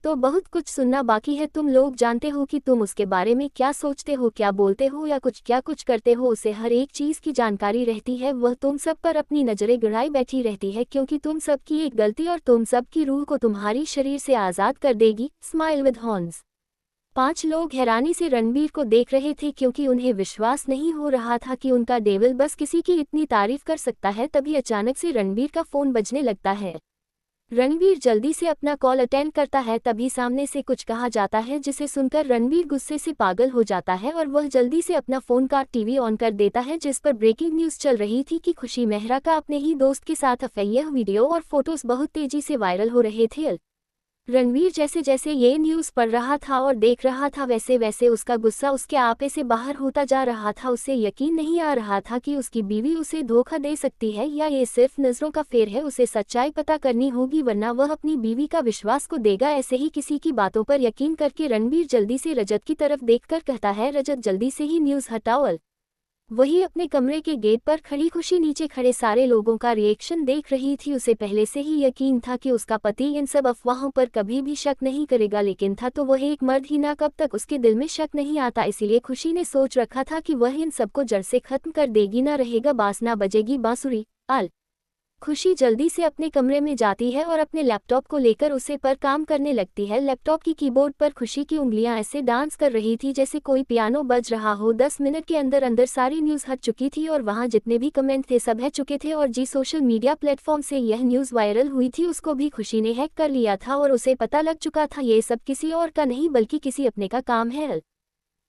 तो बहुत कुछ सुनना बाकी है। तुम लोग जानते हो कि तुम उसके बारे में क्या सोचते हो, क्या बोलते हो या क्या कुछ करते हो, उसे हर एक चीज़ की जानकारी रहती है। वह तुम सब पर अपनी नज़रें गड़ाई बैठी रहती है, क्योंकि तुम सब की एक गलती और तुम सब की रूह को तुम्हारी शरीर से आज़ाद कर देगी। Smile with horns. 5 लोग हैरानी से रणबीर को देख रहे थे क्योंकि उन्हें विश्वास नहीं हो रहा था कि उनका डेविल बस किसी की इतनी तारीफ कर सकता है। तभी अचानक से रणबीर का फोन बजने लगता है। रणबीर जल्दी से अपना कॉल अटेंड करता है। तभी सामने से कुछ कहा जाता है जिसे सुनकर रणबीर गुस्से से पागल हो जाता है और वह जल्दी से अपना फोन का टीवी ऑन कर देता है, जिस पर ब्रेकिंग न्यूज चल रही थी कि खुशी मेहरा का अपने ही दोस्त के साथ अफेयर। यह वीडियो और फोटोज बहुत तेजी से वायरल हो रहे थे। रणवीर जैसे जैसे ये न्यूज़ पढ़ रहा था और देख रहा था वैसे वैसे उसका गुस्सा उसके आपे से बाहर होता जा रहा था। उसे यकीन नहीं आ रहा था कि उसकी बीवी उसे धोखा दे सकती है या ये सिर्फ नज़रों का फेर है। उसे सच्चाई पता करनी होगी वरना वह अपनी बीवी का विश्वास को देगा। ऐसे ही किसी की बातों पर यकीन करके रणवीर जल्दी से रजत की तरफ देखकर कहता है, रजत जल्दी से ही न्यूज़ हटाओ। वही अपने कमरे के गेट पर खड़ी खुशी नीचे खड़े सारे लोगों का रिएक्शन देख रही थी। उसे पहले से ही यकीन था कि उसका पति इन सब अफवाहों पर कभी भी शक नहीं करेगा, लेकिन था तो वह एक मर्द ही ना, कब तक उसके दिल में शक नहीं आता। इसीलिए खुशी ने सोच रखा था कि वह इन सबको जड़ से खत्म कर देगी। ना रहेगा बांस ना बजेगी बांसुरी। खुशी जल्दी से अपने कमरे में जाती है और अपने लैपटॉप को लेकर उसे पर काम करने लगती है। लैपटॉप की कीबोर्ड पर खुशी की उंगलियां ऐसे डांस कर रही थी जैसे कोई पियानो बज रहा हो। 10 मिनट के अंदर अंदर सारी न्यूज़ हट चुकी थी और वहां जितने भी कमेंट थे सब हट चुके थे। और जी सोशल मीडिया प्लेटफॉर्म से यह न्यूज़ वायरल हुई थी उसको भी खुशी ने हैक कर लिया था और उसे पता लग चुका था ये सब किसी और का नहीं बल्कि किसी अपने का काम है।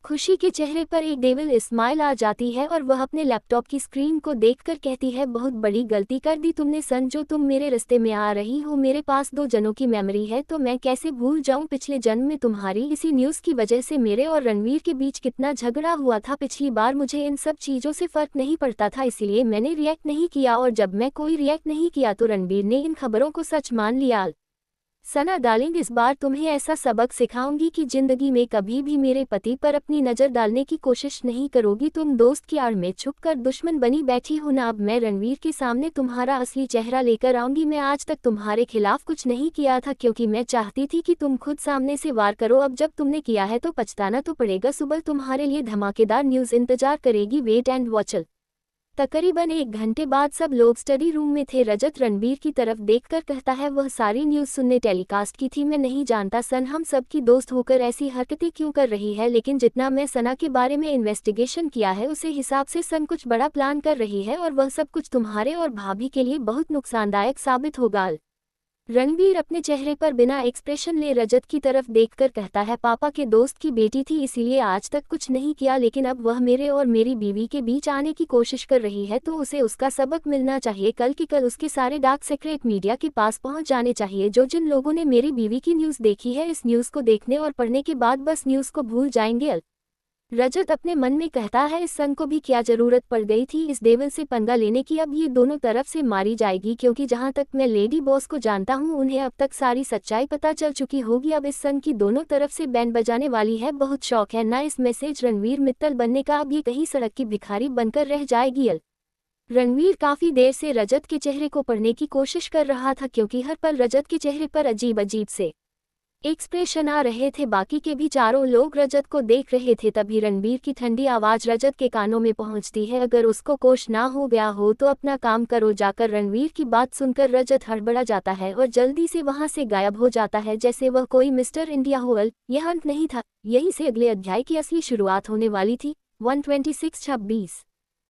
खुशी के चेहरे पर एक डेविल स्माइल आ जाती है और वह अपने लैपटॉप की स्क्रीन को देखकर कहती है, बहुत बड़ी गलती कर दी तुमने सन, जो तुम मेरे रास्ते में आ रही हो। मेरे पास 2 जनों की मेमोरी है तो मैं कैसे भूल जाऊं पिछले जन्म में तुम्हारी इसी न्यूज़ की वजह से मेरे और रणवीर के बीच कितना झगड़ा हुआ था। पिछली बार मुझे इन सब चीज़ों से फर्क नहीं पड़ता था इसीलिए मैंने रिएक्ट नहीं किया और जब मैं कोई रिएक्ट नहीं किया तो रणवीर ने इन खबरों को सच मान लिया। सना डार्लिंग, इस बार तुम्हें ऐसा सबक सिखाऊंगी कि जिंदगी में कभी भी मेरे पति पर अपनी नज़र डालने की कोशिश नहीं करोगी। तुम दोस्त की आड़ में छुपकर दुश्मन बनी बैठी हो ना। अब मैं रणवीर के सामने तुम्हारा असली चेहरा लेकर आऊंगी। मैं आज तक तुम्हारे खिलाफ कुछ नहीं किया था क्योंकि मैं चाहती थी कि तुम खुद सामने से वार करो। अब जब तुमने किया है तो पछताना तो पड़ेगा। सुबह तुम्हारे लिए धमाकेदार न्यूज़ इंतजार करेगी, वेट एंड वॉच। तकरीबन 1 घंटे बाद सब लोग स्टडी रूम में थे। रजत रणबीर की तरफ देखकर कहता है, वह सारी न्यूज़ सुनने टेलीकास्ट की थी। मैं नहीं जानता सन हम सब की दोस्त होकर ऐसी हरकतें क्यों कर रही है, लेकिन जितना मैं सना के बारे में इन्वेस्टिगेशन किया है उसे हिसाब से सन कुछ बड़ा प्लान कर रही है और वह सब कुछ तुम्हारे और भाभी के लिए बहुत नुकसानदायक साबित होगा। रणबीर अपने चेहरे पर बिना एक्सप्रेशन ले रजत की तरफ देखकर कहता है, पापा के दोस्त की बेटी थी इसीलिए आज तक कुछ नहीं किया, लेकिन अब वह मेरे और मेरी बीवी के बीच आने की कोशिश कर रही है तो उसे उसका सबक मिलना चाहिए। कल की कल उसके सारे डार्क सीक्रेट मीडिया के पास पहुंच जाने चाहिए। जो जिन लोगों ने मेरी बीवी की न्यूज़ देखी है इस न्यूज़ को देखने और पढ़ने के बाद बस न्यूज़ को भूल जाएंगे। रजत अपने मन में कहता है, इस सन को भी क्या जरूरत पड़ गई थी इस डेविल से पंगा लेने की। अब ये दोनों तरफ से मारी जाएगी क्योंकि जहां तक मैं लेडी बॉस को जानता हूं उन्हें अब तक सारी सच्चाई पता चल चुकी होगी। अब इस सन की दोनों तरफ से बैंड बजाने वाली है। बहुत शौक है ना इस मैसेज रणवीर मित्तल बनने का, अब ये कहीं सड़क की भिखारी बनकर रह जाएगी। रणवीर काफी देर से रजत के चेहरे को पढ़ने की कोशिश कर रहा था क्योंकि हर पल रजत के चेहरे पर अजीब अजीब से एक्सप्रेशन आ रहे थे। बाकी के भी चारों लोग रजत को देख रहे थे। तभी रणबीर की ठंडी आवाज रजत के कानों में पहुंचती है, अगर उसको कोश ना हो गया हो तो अपना काम करो जाकर। रणवीर की बात सुनकर रजत हड़बड़ा जाता है और जल्दी से वहां से गायब हो जाता है जैसे वह कोई मिस्टर इंडिया हो। यह अंत नहीं था, यहीं से अगले अध्याय की असली शुरुआत होने वाली थी। 126-26